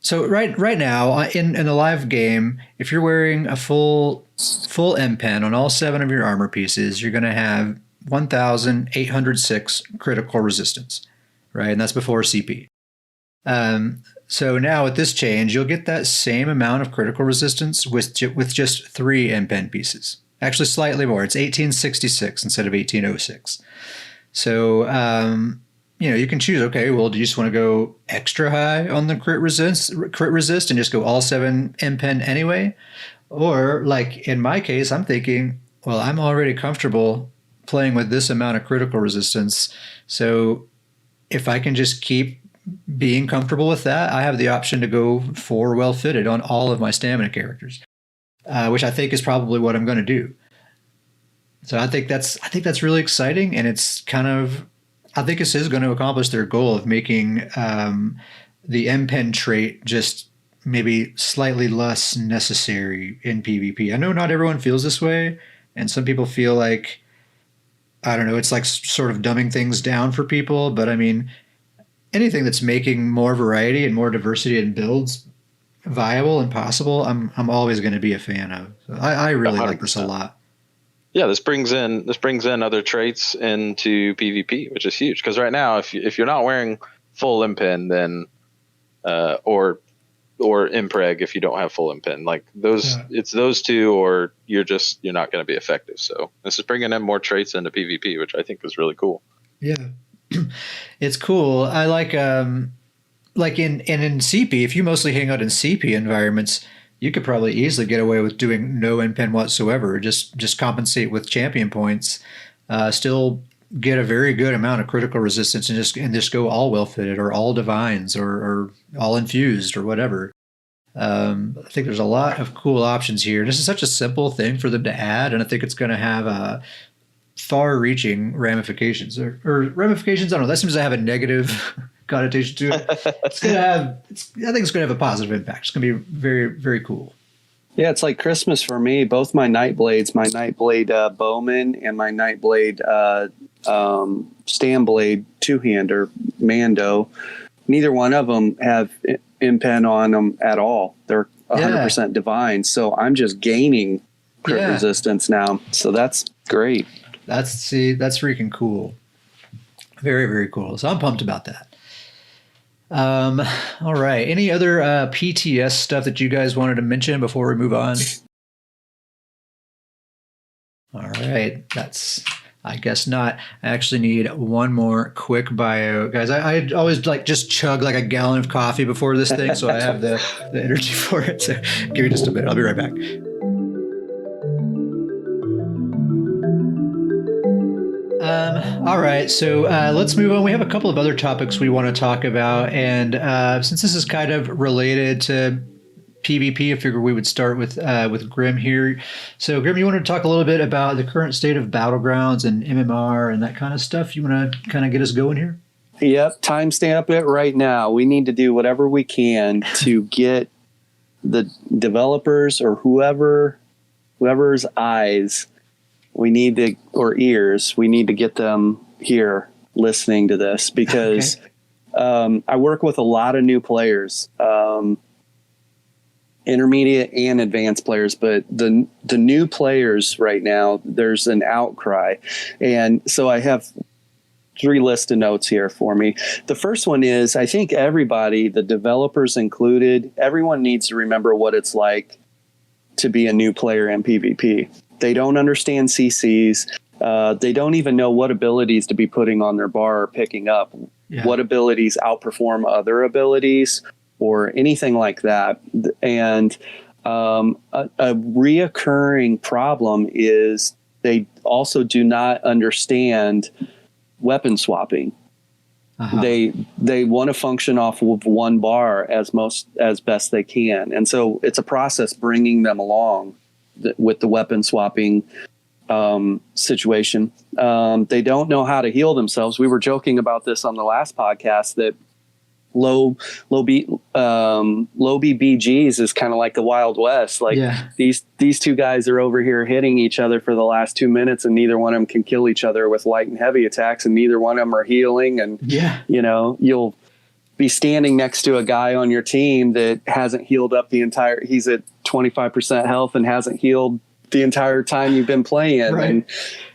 So right now in the live game, if you're wearing a full M pen on all 7 of your armor pieces, you're going to have 1,806 critical resistance, right? And that's before CP. So now with this change, you'll get that same amount of critical resistance with just 3 M pen pieces. Actually, slightly more. It's 1866 instead of 1806. So you can choose, okay, well, do you just want to go extra high on the crit resist and just go all 7 M pen anyway? Or like in my case, I'm thinking, well, I'm already comfortable playing with this amount of critical resistance. So if I can just keep being comfortable with that, I have the option to go 4 well fitted on all of my stamina characters, which I think is probably what I'm going to do. So I think that's really exciting, and it's kind of, I think this is going to accomplish their goal of making the M pen trait just maybe slightly less necessary in PvP. I know not everyone feels this way, and some people feel like, I don't know, it's like sort of dumbing things down for people. But I mean, anything that's making more variety and more diversity in builds viable and possible, I'm always going to be a fan of. So I really 100%. Like this a lot. Yeah, this brings in other traits into PvP, which is huge. Because right now, if you're not wearing full impen, then or impreg if you don't have full impen, like those, it's those 2, or you're not going to be effective. So this is bringing in more traits into PvP, which I think is really cool. Yeah, it's cool. I like in CP, if you mostly hang out in CP environments, you could probably easily get away with doing no impen whatsoever. Just compensate with champion points, still get a very good amount of critical resistance, and just go all well fitted or all divines or all infused or whatever. I think there's a lot of cool options here. This is such a simple thing for them to add, and I think it's going to have far-reaching ramifications or ramifications. I don't know. That seems to have a negative connotation to it. I think it's going to have a positive impact. It's going to be very, very cool. Yeah, it's like Christmas for me. Both my Nightblade Bowman and my Nightblade Stanblade two-hander Mando, neither one of them have impen on them at all. They're 100% divine. So I'm just gaining crit resistance now. So that's great. That's freaking cool. Very, very cool. So I'm pumped about that. All right. Any other PTS stuff that you guys wanted to mention before we move on? All right. I guess not. I actually need one more quick bio. Guys, I always just chug like a gallon of coffee before this thing, so I have the energy for it. So give me just a minute. I'll be right back. All right, so let's move on. We have a couple of other topics we want to talk about, and since this is kind of related to PvP, I figured we would start with Grim here. So, Grim, you want to talk a little bit about the current state of Battlegrounds and MMR and that kind of stuff? You want to kind of get us going here? Yep, timestamp it right now. We need to do whatever we can to get the developers or whoever's eyes or ears, we need to get them here listening to this, because I work with a lot of new players, intermediate and advanced players, but the new players right now, there's an outcry. And so I have 3 lists of notes here for me. The first one is, I think everybody, the developers included, everyone needs to remember what it's like to be a new player in PvP. They don't understand CCs. They don't even know what abilities to be putting on their bar or picking up, what abilities outperform other abilities or anything like that. And a reoccurring problem is they also do not understand weapon swapping. They want to function off of one bar as best they can. And so it's a process bringing them along with the weapon swapping situation. They don't know how to heal themselves. We were joking about this on the last podcast, that low BBGs is kind of like the Wild West. Like these 2 guys are over here hitting each other for the last 2 minutes, and neither one of them can kill each other with light and heavy attacks, and neither one of them are healing. And you'll be standing next to a guy on your team that hasn't healed up he's at 25% health and hasn't healed the entire time you've been playing. Right. And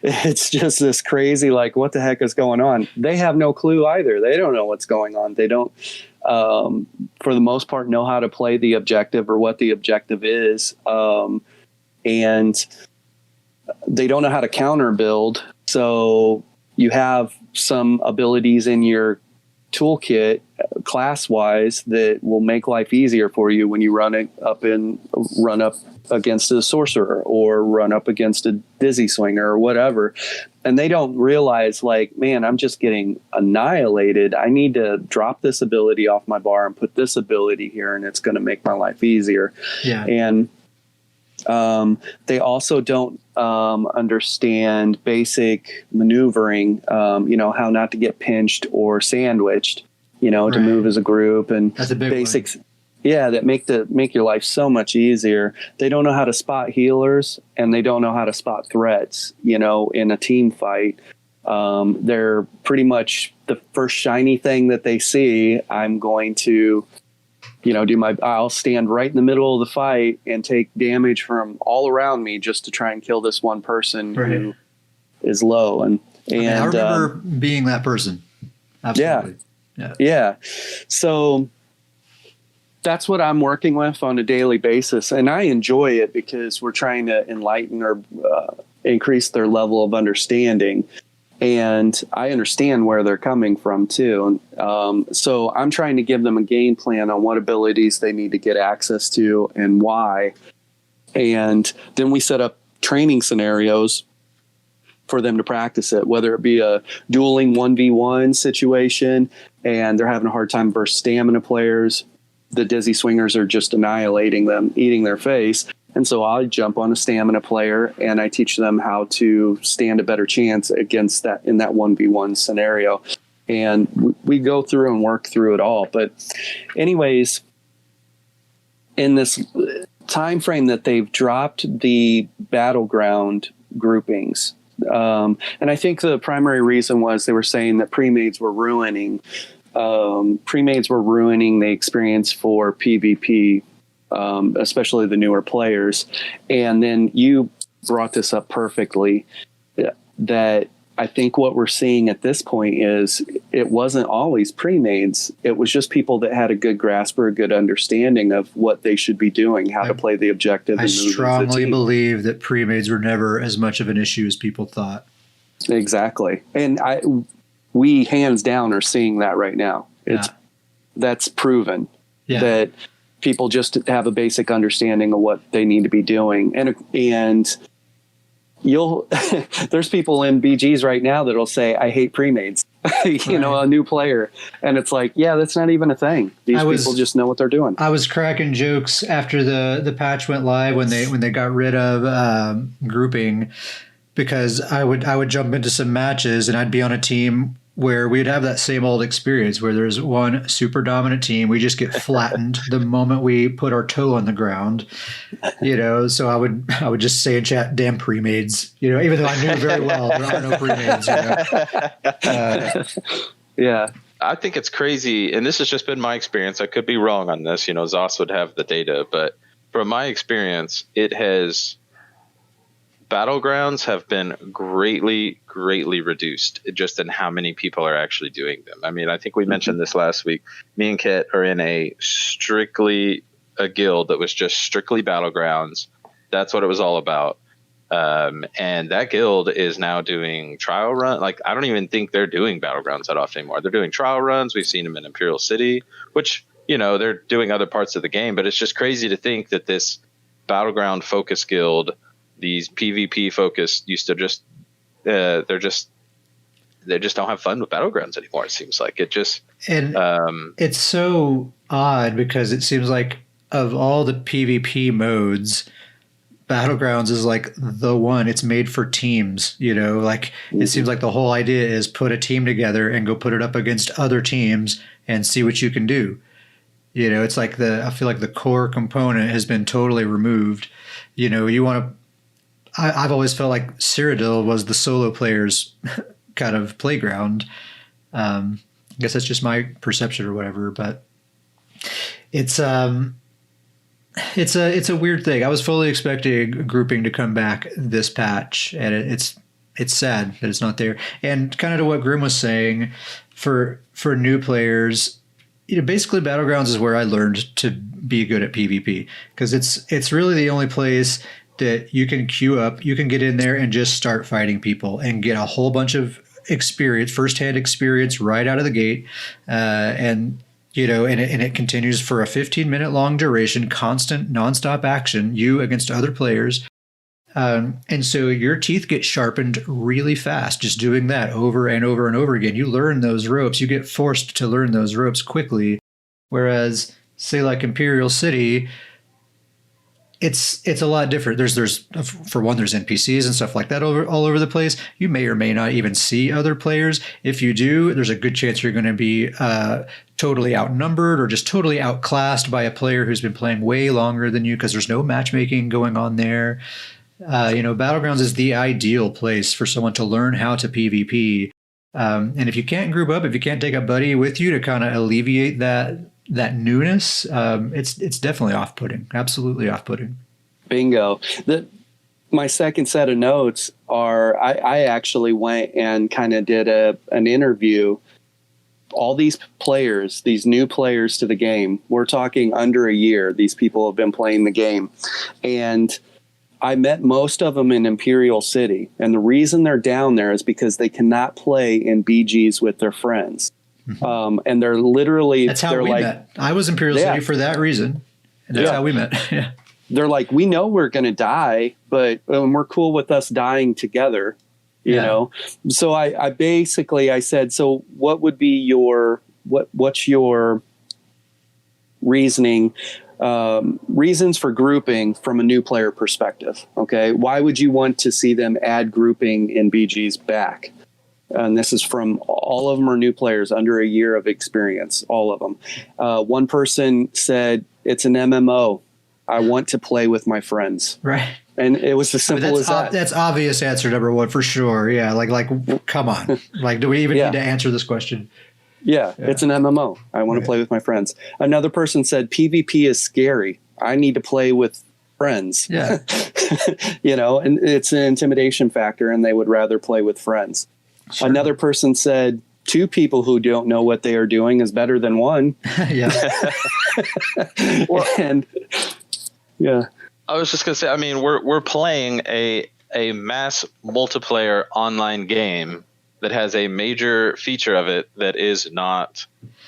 it's just this crazy, like, what the heck is going on? They have no clue either. They don't know what's going on. They don't, for the most part, know how to play the objective or what the objective is. And they don't know how to counter build. So you have some abilities in your toolkit class wise that will make life easier for you when you run up against a sorcerer or run up against a dizzy swinger or whatever. And they don't realize, like, man, I'm just getting annihilated. I need to drop this ability off my bar and put this ability here, and it's going to make my life easier. Yeah. And they also don't understand basic maneuvering, how not to get pinched or sandwiched, to move as a group, and that's a big basics. One. Yeah, that make your life so much easier. They don't know how to spot healers, and they don't know how to spot threats, in a team fight. They're pretty much the first shiny thing that they see. I'm going to I'll stand right in the middle of the fight and take damage from all around me just to try and kill this one person who is low. And I remember being that person. Absolutely. Yeah. So that's what I'm working with on a daily basis. And I enjoy it because we're trying to enlighten or increase their level of understanding. And I understand where they're coming from too. So I'm trying to give them a game plan on what abilities they need to get access to and why. And then we set up training scenarios for them to practice it, whether it be a dueling 1v1 situation and they're having a hard time versus stamina players. The dizzy swingers are just annihilating them, eating their face. And so I jump on a stamina player and I teach them how to stand a better chance against that in that 1v1 scenario. And we go through and work through it all. But anyways, in this time frame that they've dropped the battleground groupings, and I think the primary reason was they were saying that pre-mades were ruining the experience for PvP, especially the newer players. And then you brought this up perfectly, that I think what we're seeing at this point is it wasn't always pre-mades. It was just people that had a good grasp or a good understanding of what they should be doing, how to play the objective. I strongly believe that pre-mades were never as much of an issue as people thought. Exactly. And we hands down are seeing that right now. That's proven that people just have a basic understanding of what they need to be doing. And there's people in BGs right now that'll say, I hate pre-mades, a new player. And it's like, that's not even a thing. These people just know what they're doing. I was cracking jokes after the patch went live when they got rid of grouping, because I would jump into some matches and I'd be on a team where we'd have that same old experience where there's one super dominant team. We just get flattened the moment we put our toe on the ground, so I would just say in chat, damn pre-mades, even though I knew very well there are no pre-mades, I think it's crazy. And this has just been my experience. I could be wrong on this, Zoss would have the data, but from my experience, battlegrounds have been greatly reduced just in how many people are actually doing them. I mean, I think we mentioned this last week. Me and Kit are in a guild that was just strictly battlegrounds. That's what it was all about. And that guild is now doing trial run. Like, I don't even think they're doing battlegrounds that often anymore. They're doing trial runs. We've seen them in Imperial City, which, they're doing other parts of the game, but it's just crazy to think that this battleground focus guild, these PvP focused, used to just they just don't have fun with battlegrounds anymore. It seems like it just it's so odd because it seems like of all the PvP modes, battlegrounds is like the one. It's made for teams. It seems like the whole idea is put a team together and go put it up against other teams and see what you can do. It's like I feel like the core component has been totally removed. You want to. I've always felt like Cyrodiil was the solo player's kind of playground. guess that's just my perception or whatever, but it's a weird thing. I was fully expecting grouping to come back this patch, and it's sad that it's not there. And kind of to what Grim was saying, for new players, basically Battlegrounds is where I learned to be good at PvP, because it's really the only place that you can queue up, you can get in there and just start fighting people and get a whole bunch of experience, firsthand experience right out of the gate, and it continues for a 15-minute long duration, constant, nonstop action, you against other players. And so your teeth get sharpened really fast just doing that over and over and over again. You learn those ropes. You get forced to learn those ropes quickly. Whereas, say, like Imperial City, it's a lot different. There's for one, there's NPCs and stuff like that all over the place. You may or may not even see other players. If you do, there's a good chance you're going to be totally outnumbered or just totally outclassed by a player who's been playing way longer than you, because there's no matchmaking going on there. Battlegrounds is the ideal place for someone to learn how to PvP. And if you can't group up, if you can't take a buddy with you to kind of alleviate that newness, it's definitely off-putting. Absolutely off-putting. Bingo. My second set of notes are I actually went and kind of did an interview. All these players, these new players to the game, we're talking under a year. These people have been playing the game. And I met most of them in Imperial City. And the reason they're down there is because they cannot play in BGs with their friends. Mm-hmm. And they're literally... That's how we met. I was Imperial City for that reason. And that's how we met. Yeah. They're like, we know we're going to die, but we're cool with us dying together, you know? So I basically said, so what would be what's your reasoning, reasons for grouping from a new player perspective? Okay. Why would you want to see them add grouping in BGs back? And this is from all of them are new players under a year of experience, all of them. One person said, it's an MMO. I want to play with my friends. Right. And it was as simple as that. That's obvious answer number one for sure. Yeah. Like, come on. Like, do we even need to answer this question? Yeah, it's an MMO. I want to play with my friends. Another person said PvP is scary. I need to play with friends. Yeah. And it's an intimidation factor, and they would rather play with friends. Sure. Another person said 2 people who don't know what they are doing is better than 1. Yeah. I was just gonna say, I mean, we're playing a mass multiplayer online game that has a major feature of it that is not,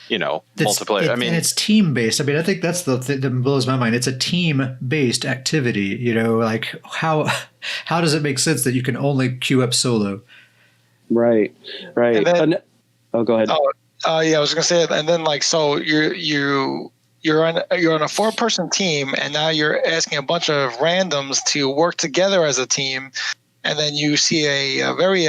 multiplayer. And it's team based. I mean, I think that's the thing that blows my mind. It's a team based activity. Like how does it make sense that you can only queue up solo? Right. And then, go ahead. I was gonna say, and then so you're on a 4-person team, and now you're asking a bunch of randoms to work together as a team, and then you see a very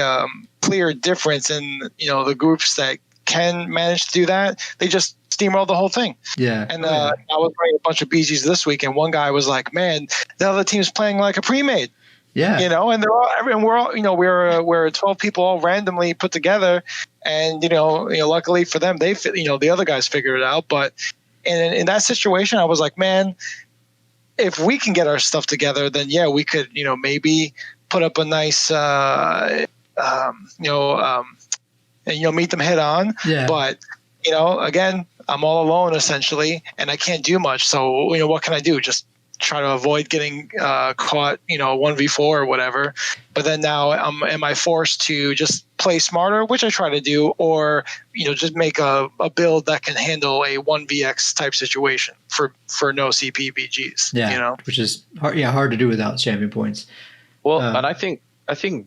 clear difference in the groups that can manage to do that. They just steamroll the whole thing. Yeah. And I was playing a bunch of BGs this week, and one guy was like, "Man, the other team's playing like a pre-made." Yeah. And they're all, and we're all, we're 12 people all randomly put together, and luckily for them, they the other guys figured it out. But in that situation, I was like, man, if we can get our stuff together, then we could maybe put up a nice meet them head on. Yeah. But again, I'm all alone essentially, and I can't do much. So what can I do? Just try to avoid getting caught, 1v4 or whatever. But then now am I forced to just play smarter, which I try to do, or just make a build that can handle a 1vx type situation for no CP BGs. Yeah, which is hard to do without champion points. Well, and I think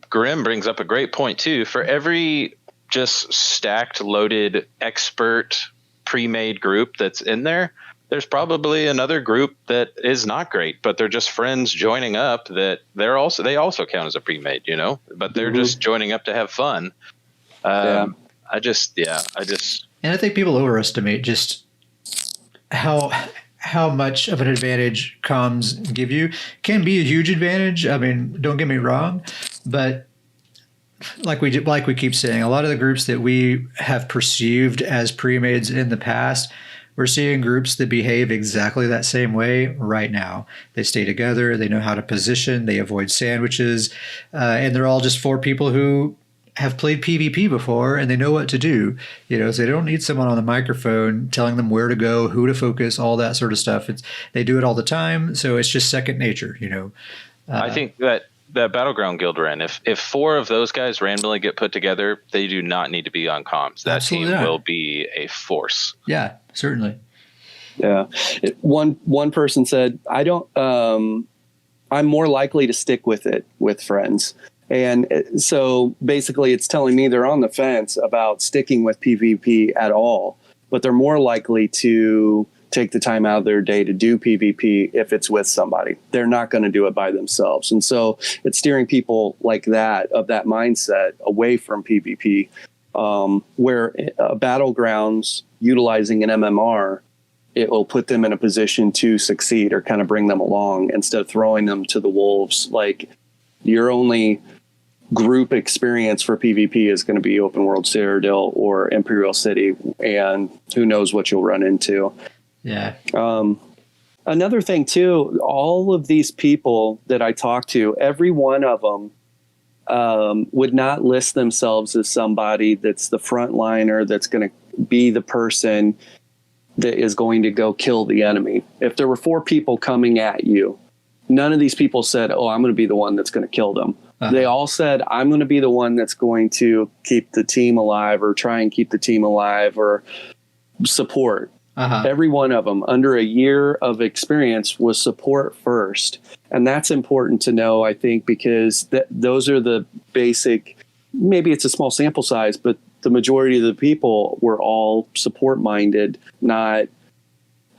Grim brings up a great point too. For every just stacked, loaded, expert, pre-made group that's in there, there's probably another group that is not great, but they're just friends joining up that they also count as a pre-made, but they're just joining up to have fun. And I think people overestimate just how much of an advantage comms give you. Can be a huge advantage. I mean, don't get me wrong, but like we keep saying, a lot of the groups that we have perceived as pre-mades in the past, we're seeing groups that behave exactly that same way right now. They stay together, they know how to position, they avoid sandwiches, and they're all just four people who have played PvP before and they know what to do. So they don't need someone on the microphone telling them where to go, who to focus, all that sort of stuff. They do it all the time, so it's just second nature. I think that Battleground Guild we're in, if four of those guys randomly get put together, they do not need to be on comms. That team will be a force. Yeah, certainly. Yeah. One person said, I'm more likely to stick with it with friends. And so basically it's telling me they're on the fence about sticking with PvP at all, but they're more likely to take the time out of their day to do PvP if it's with somebody. They're not going to do it by themselves. And so it's steering people like that, of that mindset, away from PvP, where Battlegrounds utilizing an MMR, it will put them in a position to succeed or kind of bring them along instead of throwing them to the wolves. Like, your only group experience for PvP is going to be Open World Citadel or Imperial City, and who knows what you'll run into. Yeah. Another thing too, all of these people that I talk to, every one of them would not list themselves as somebody that's the frontliner, that's going to be the person that is going to go kill the enemy. If there were four people coming at you, none of these people said, "Oh, I'm going to be the one that's going to kill them." They all said, "I'm going to be the one that's going to keep the team alive, or try and keep the team alive, or support." Every one of them, under a year of experience, was support first. And that's important to know, I think, because those are the basic, maybe it's a small sample size, but the majority of the people were all support minded, not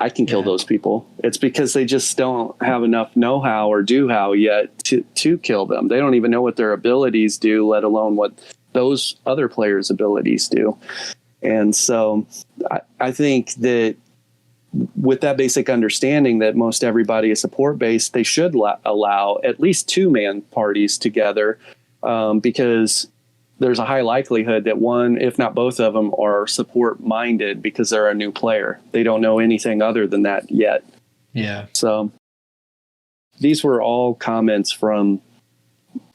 I can kill those people. It's because they just don't have enough know-how or do-how yet to kill them. They don't even know what their abilities do, let alone what those other players' abilities do. And so I think that with that basic understanding that most everybody is support-based, they should allow at least two-man parties together, because there's a high likelihood that one, if not both of them, are support-minded because they're a new player. They don't know anything other than that yet. Yeah. So these were all comments from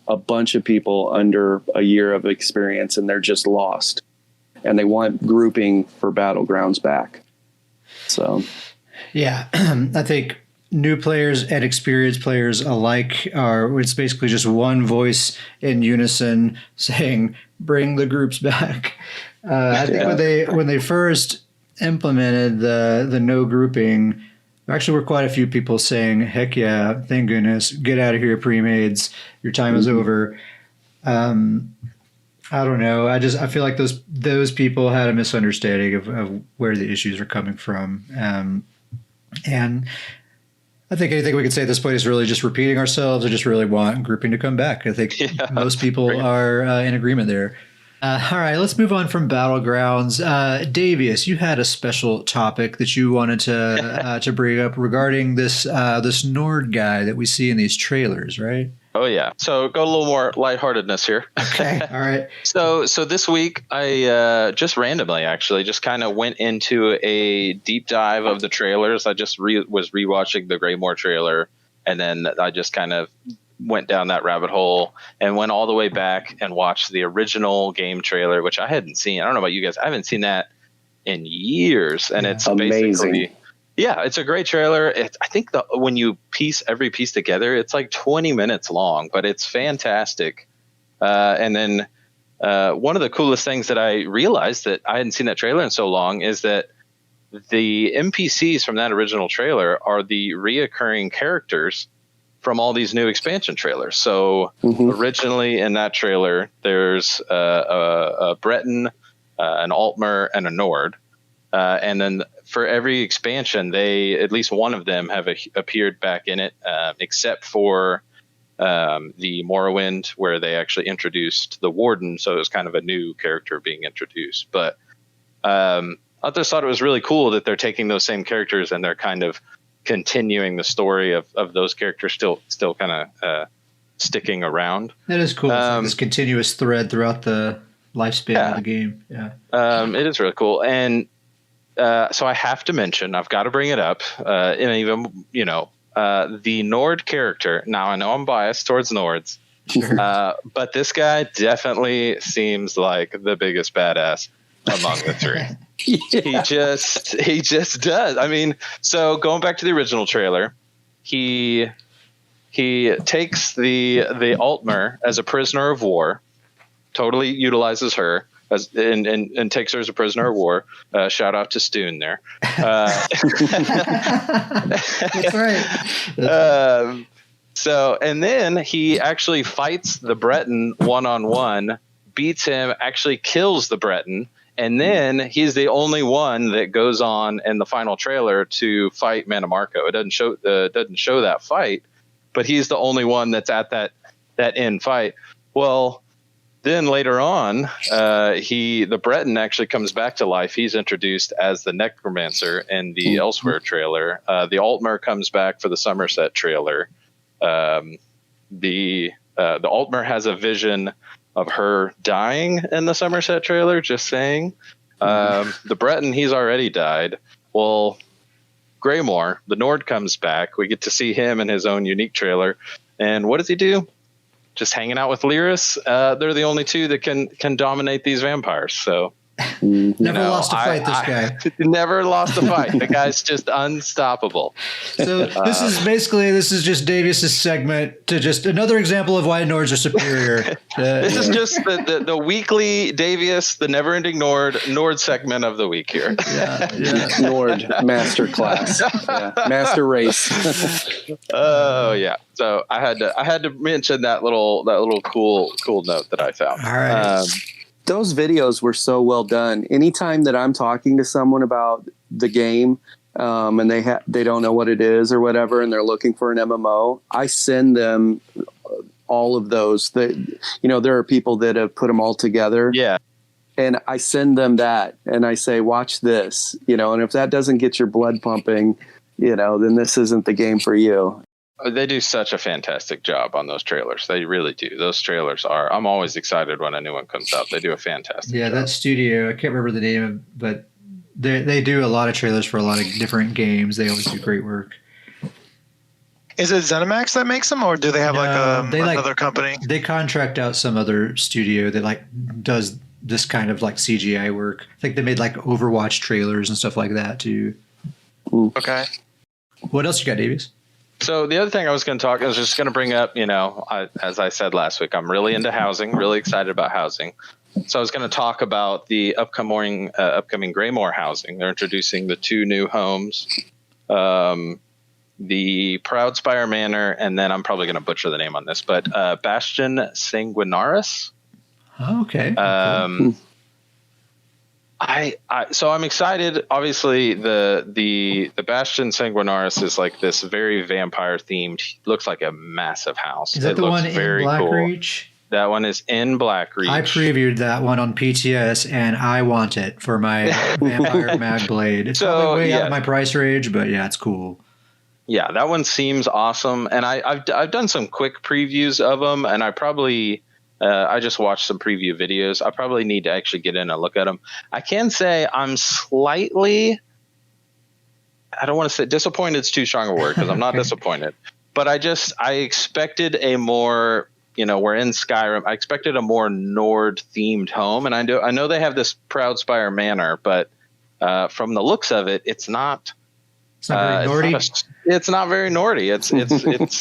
a bunch of people under a year of experience, and they're just lost. And they want grouping for Battlegrounds back. So, yeah, I think new players and experienced players alike it's basically just one voice in unison saying, bring the groups back. I think when they first implemented the no grouping, there actually were quite a few people saying, heck yeah, thank goodness, get out of here, pre-mades, your time is over. I don't know. I feel like those people had a misunderstanding of where the issues are coming from. And I think anything we could say at this point is really just repeating ourselves. I just really want grouping to come back. I think most people are in agreement there. All right, let's move on from Battlegrounds. Davius, you had a special topic that you wanted to bring up regarding this Nord guy that we see in these trailers, right? Oh yeah. So go a little more lightheartedness here. Okay. All right. So this week I just randomly actually just kind of went into a deep dive of the trailers. I just was rewatching the Greymore trailer, and then I just kind of went down that rabbit hole and went all the way back and watched the original game trailer, which I hadn't seen. I don't know about you guys. I haven't seen that in years, and it's amazing. Basically, yeah, it's a great trailer. I think when you piece every piece together, it's like 20 minutes long, but it's fantastic. And then one of the coolest things that I realized that I hadn't seen that trailer in so long is that the NPCs from that original trailer are the reoccurring characters from all these new expansion trailers. So originally in that trailer, there's a Breton, an Altmer, and a Nord. And then for every expansion, at least one of them have appeared back in it, except for the Morrowind, where they actually introduced the Warden. So it was kind of a new character being introduced. But I just thought it was really cool that they're taking those same characters and they're kind of continuing the story of those characters still kind of sticking around. That is cool. It's like this continuous thread throughout the lifespan of the game. Yeah. It is really cool. And so I have to mention, I've got to bring it up. And even, the Nord character. Now, I know I'm biased towards Nords. Sure. But this guy definitely seems like the biggest badass among the three. Yeah. He just does. I mean, so going back to the original trailer, he takes the Altmer as a prisoner of war, totally utilizes her and takes her as a prisoner of war. Shout out to Stoon there. That's right. So, and then he actually fights the Breton one-on-one, beats him, actually kills the Breton, and then he's the only one that goes on in the final trailer to fight Mannimarco. It doesn't show that fight, but he's the only one that's at that end fight. Well, then later on, the Breton actually comes back to life. He's introduced as the Necromancer in the Elsewhere trailer. The Altmer comes back for the Somerset trailer. The Altmer has a vision of her dying in the Somerset trailer, just saying. The Breton, he's already died. Well, Greymore, the Nord, comes back. We get to see him in his own unique trailer. And what does he do? Just hanging out with Lyris. They're the only two that can dominate these vampires. So never lost a fight, this guy. Never lost a fight. The guy's just unstoppable. So this is just Davius's segment to just another example of why Nords are superior. This is just the weekly Davius, the never-ending Nord segment of the week here. Yeah. Nord master class, master race. Oh yeah. So I had to mention that little cool note that I found. All right. Those videos were so well done. Anytime that I'm talking to someone about the game, and they don't know what it is or whatever, and they're looking for an MMO, I send them all of those. There are people that have put them all together. Yeah. And I send them that, and I say, watch this, and if that doesn't get your blood pumping, then this isn't the game for you. They do such a fantastic job on those trailers. They really do. Those trailers I'm always excited when a new one comes out. They do a fantastic job. That studio, I can't remember the name, but they do a lot of trailers for a lot of different games. They always do great work. Is it ZeniMax that makes them, or do they have another company? They contract out some other studio that does this kind of CGI work. I think they made Overwatch trailers and stuff like that too. Okay. What else you got, Davies? So the other thing I was going to bring up, as I said last week, I'm really into housing, really excited about housing. So I was going to talk about the upcoming Greymore housing. They're introducing the 2 new homes, the Proudspire Manor, and then I'm probably going to butcher the name on this, but Bastion Sanguinaris. Oh, okay. Cool. So I'm excited. Obviously, the Bastion Sanguinaris is this very vampire themed. Looks like a massive house. Is that the one in Blackreach? That one is in Blackreach. I previewed that one on PTS, and I want it for my Vampire Mag Blade. It's probably way out of my price range, but yeah, it's cool. Yeah, that one seems awesome, and I've done some quick previews of them, and I just watched some preview videos. I probably need to actually get in and look at them. I can say I'm slightly, I don't want to say disappointed. It's too strong a word because I'm not disappointed, but I expected a more, we're in Skyrim. I expected a more Nord themed home. And I know they have this Proudspire Manor, but from the looks of it, it's not very Nordy. It's not very Nordy.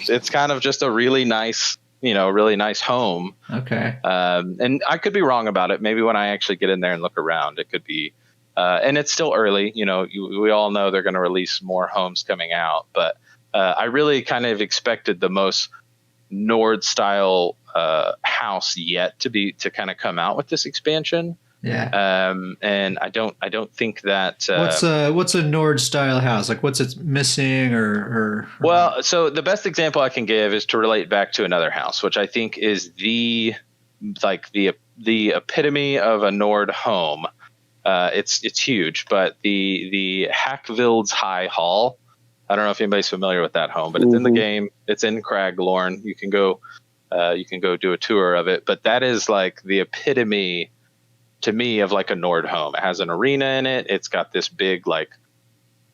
It's kind of just a really nice, really nice home. Okay. And I could be wrong about it. Maybe when I actually get in there and look around, it could be, and it's still early, we all know they're going to release more homes coming out, but I really kind of expected the most Nord style house yet to kind of come out with this expansion. Yeah. And I don't think that what's a Nord style house? What's it missing or Well, so the best example I can give is to relate back to another house, which I think is the epitome of a Nord home. It's huge, but the Hackvild's High Hall. I don't know if anybody's familiar with that home, but it's in the game. It's in Craglorn. You can go You can go do a tour of it. But that is like the epitome to me of like a Nord home. It has an arena in it. It's got this big, like,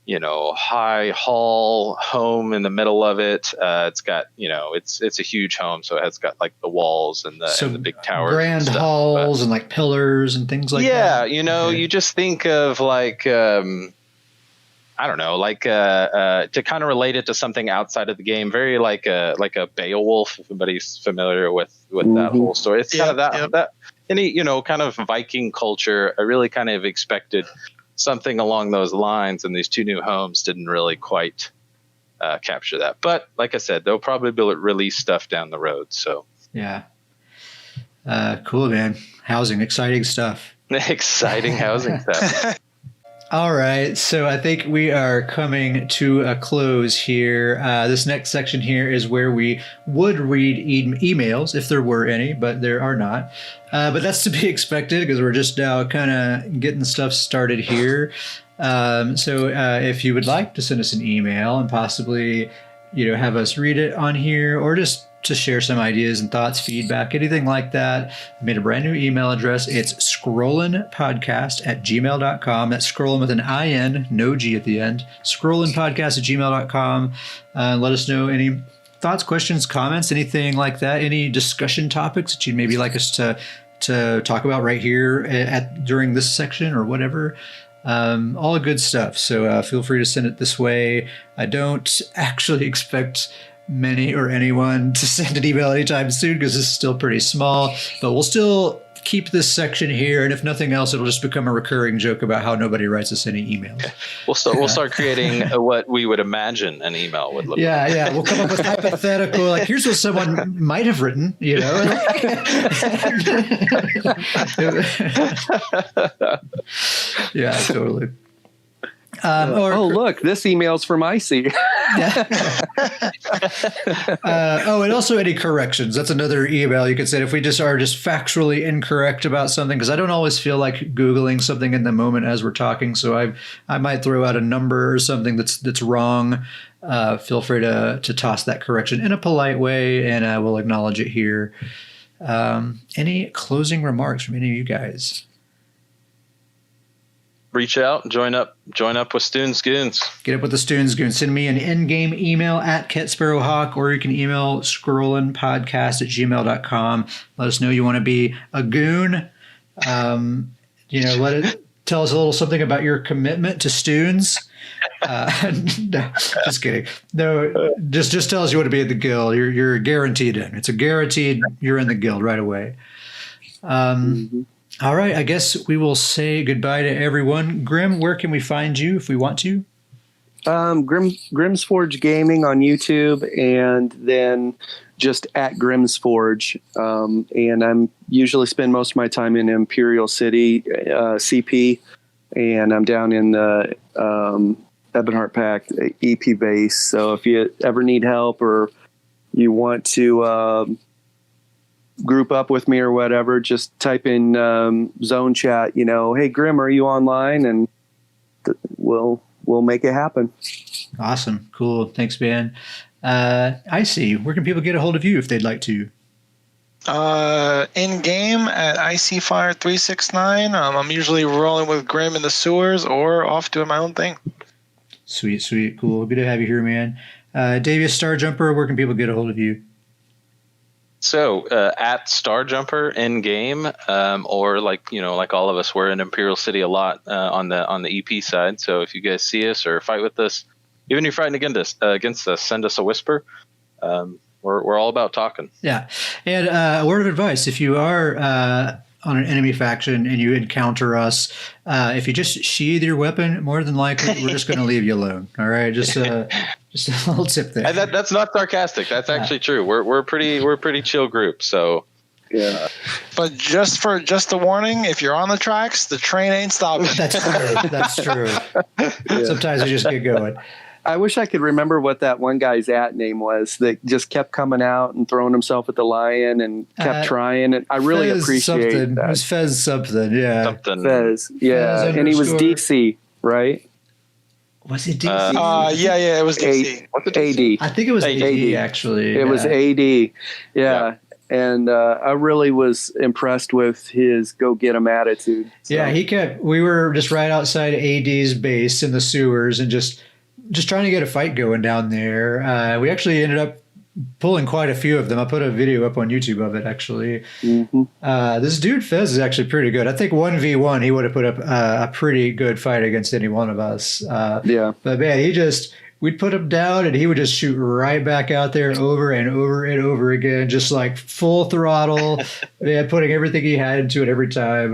high hall home in the middle of it. It's got, it's a huge home. So it has got like the walls and the big towers. Grand halls and like pillars and things like that. Yeah. You just think of like, I don't know, like to kind of relate it to something outside of the game, very like a Beowulf, if anybody's familiar with that whole story. It's kind of that any, kind of Viking culture. I really kind of expected something along those lines, and these two new homes didn't really quite capture that. But like I said, they'll probably release stuff down the road. So yeah, cool, man. Housing, exciting stuff. Exciting housing stuff. All right, so I think we are coming to a close here. This next section here is where we would read emails if there were any, but there are not. But that's to be expected because we're just now kind of getting stuff started here. So if you would like to send us an email and possibly, have us read it on here, or just to share some ideas and thoughts, feedback, anything like that, I made a brand new email address. It's ScrollinPodcast@gmail.com. That's Scrollin with an I-N, no G at the end. ScrollinPodcast@gmail.com. Let us know any thoughts, questions, comments, anything like that, any discussion topics that you'd maybe like us to talk about right here during this section or whatever. All good stuff. So feel free to send it this way. I don't actually expect many or anyone to send an email anytime soon because this is still pretty small, but we'll still keep this section here, and if nothing else, it'll just become a recurring joke about how nobody writes us any emails. Okay. We'll start creating what we would imagine an email would look like. Yeah, we'll come up with hypothetical, like here's what someone might have written, Yeah, totally. Look, this email's from Icy. And also any corrections. That's another email you could send if we just are just factually incorrect about something, because I don't always feel like Googling something in the moment as we're talking. So I might throw out a number or something that's wrong. Feel free to toss that correction in a polite way, and we'll acknowledge it here. Any closing remarks from any of you guys? Reach out, join up with Stoons Goons. Get up with the Stoons Goons. Send me an in-game email at KetSparrowHawk, or you can email ScrollinPodcast@gmail.com. Let us know you want to be a goon. Let it tell us a little something about your commitment to Stoons. No, just kidding. No, just tell us you want to be in the guild. You're guaranteed in. It's a guaranteed. You're in the guild right away. All right, I guess we will say goodbye to everyone. Grim, where can we find you if we want to? Grim's Forge Gaming on YouTube, and then just at Grim's Forge. And I'm usually spend most of my time in Imperial City, CP, and I'm down in the Ebonheart Pact EP base. So if you ever need help or you want to group up with me or whatever, just type in zone chat, hey Grim, are you online? And we'll make it happen. Awesome. Cool. Thanks, man. Icy, where can people get a hold of you if they'd like to? In game at ICFire369. I'm usually rolling with Grim in the sewers or off doing my own thing. Sweet. Cool. Good to have you here, man. Davius Starjumper, where can people get a hold of you? So at Starjumper in game, or like all of us, we're in Imperial City a lot on the EP side. So if you guys see us or fight with us, even if you're fighting against us, send us a whisper. We're all about talking. Yeah, and a word of advice: if you are on an enemy faction and you encounter us, if you just sheathe your weapon, more than likely we're just going to leave you alone. All right, just a little tip there. And that's not sarcastic. That's actually true. We're pretty chill group. So yeah. But just a warning, if you're on the tracks, the train ain't stopping. That's true. Yeah. Sometimes we just get going. I wish I could remember what that one guy's name was that just kept coming out and throwing himself at the lion and kept trying. And I really appreciate that. It was Fez something, yeah. Fez, yeah. Fez and he was DC, right? Was it DC? Yeah, it was DC. AD. I think it was AD actually. It was AD. Yeah. And I really was impressed with his go-get-'em attitude. So. Yeah, we were just right outside AD's base in the sewers and just trying to get a fight going down there. We actually ended up pulling quite a few of them. I put a video up on YouTube of it, actually. Mm-hmm. This dude Fez is actually pretty good. I think 1v1, he would have put up a pretty good fight against any one of us. But man, we'd put him down and he would just shoot right back out there over and over and over again, just like full throttle, man, putting everything he had into it every time.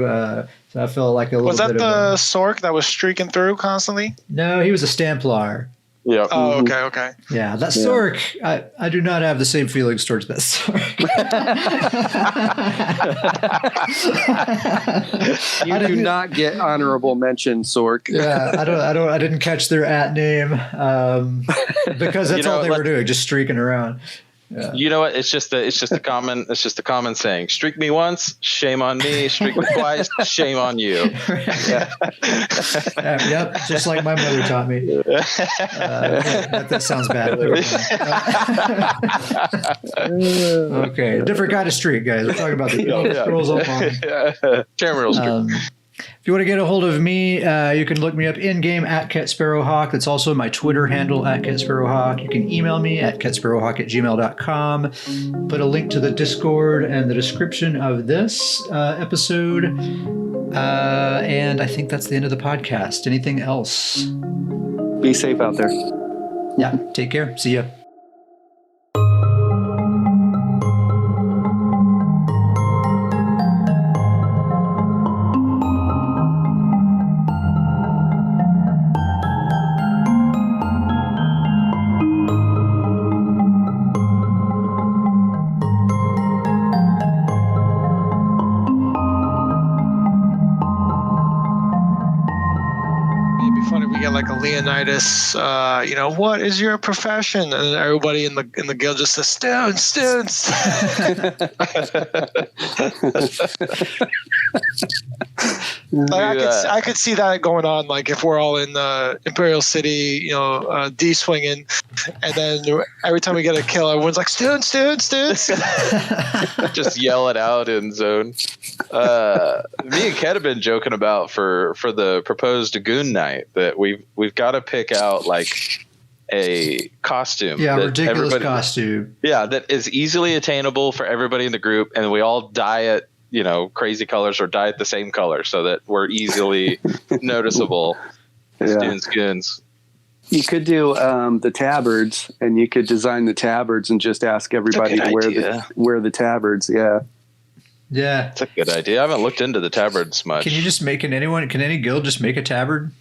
So I felt like a little bit. Was that the Sork that was streaking through constantly? No, he was a Stamplar. Yeah. Oh, okay. Yeah, that Sork, I do not have the same feelings towards that Sork. You do not get honorable mention, Sork. Yeah, I didn't catch their name because that's all they were doing, just streaking around. Yeah. You know what? It's just a common saying. Streak me once, shame on me. Streak me twice, shame on you. Yep, just like my mother taught me. That sounds bad. Okay, different kind of streak, guys. We're talking about the rules up on. Terminal streak. If you want to get a hold of me, you can look me up in-game at CatSparrowHawk. That's also my Twitter handle at CatSparrowHawk. You can email me at catsparrowhawk@gmail.com. Put a link to the Discord and the description of this episode. And I think that's the end of the podcast. Anything else? Be safe out there. Yeah, take care. See ya. Leonidas, what is your profession? And everybody in the guild just says, students. I could see that going on. Like if we're all in Imperial City, D-swinging, and then every time we get a kill, everyone's like, students. Just yell it out in zone. Me and Ket have been joking about for the proposed Goon Night that we've got to pick out like a costume. Yeah, ridiculous costume. Yeah, that is easily attainable for everybody in the group, and we all dye it, crazy colors or dye it the same color so that we're easily noticeable. Students, goons. You could do the tabards, and you could design the tabards and just ask everybody to wear the tabards. Yeah. Yeah. That's a good idea. I haven't looked into the tabards much. Can you just can any guild just make a tabard?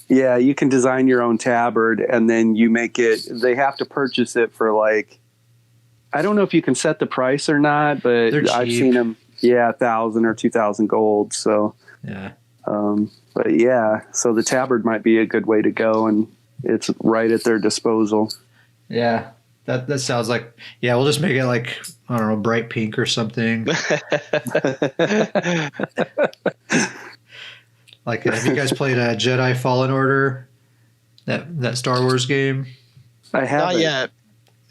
Yeah, you can design your own tabard, and then you make it. They have to purchase it for I don't know if you can set the price or not, but I've seen them. Yeah, 1,000 or 2,000 gold. So yeah. But yeah, so the tabard might be a good way to go, and it's right at their disposal. Yeah, that sounds like. Yeah, we'll just make it I don't know, bright pink or something. Have you guys played Jedi Fallen Order? That Star Wars game? I haven't. Not yet.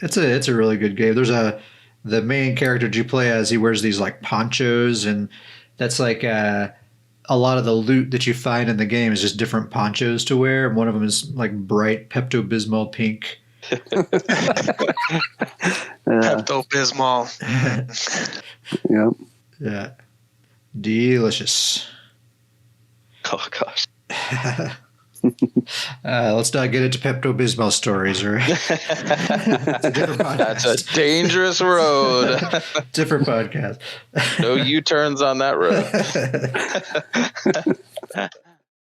It's a really good game. There's the main character you play as, he wears these ponchos, and that's a lot of the loot that you find in the game is just different ponchos to wear. And one of them is bright Pepto-Bismol pink. Pepto-Bismol. Yep. Yeah. Delicious. Oh gosh. Let's not get into Pepto-Bismol stories, right? It's a different podcast. That's a dangerous road. Different podcast. No U-turns on that road.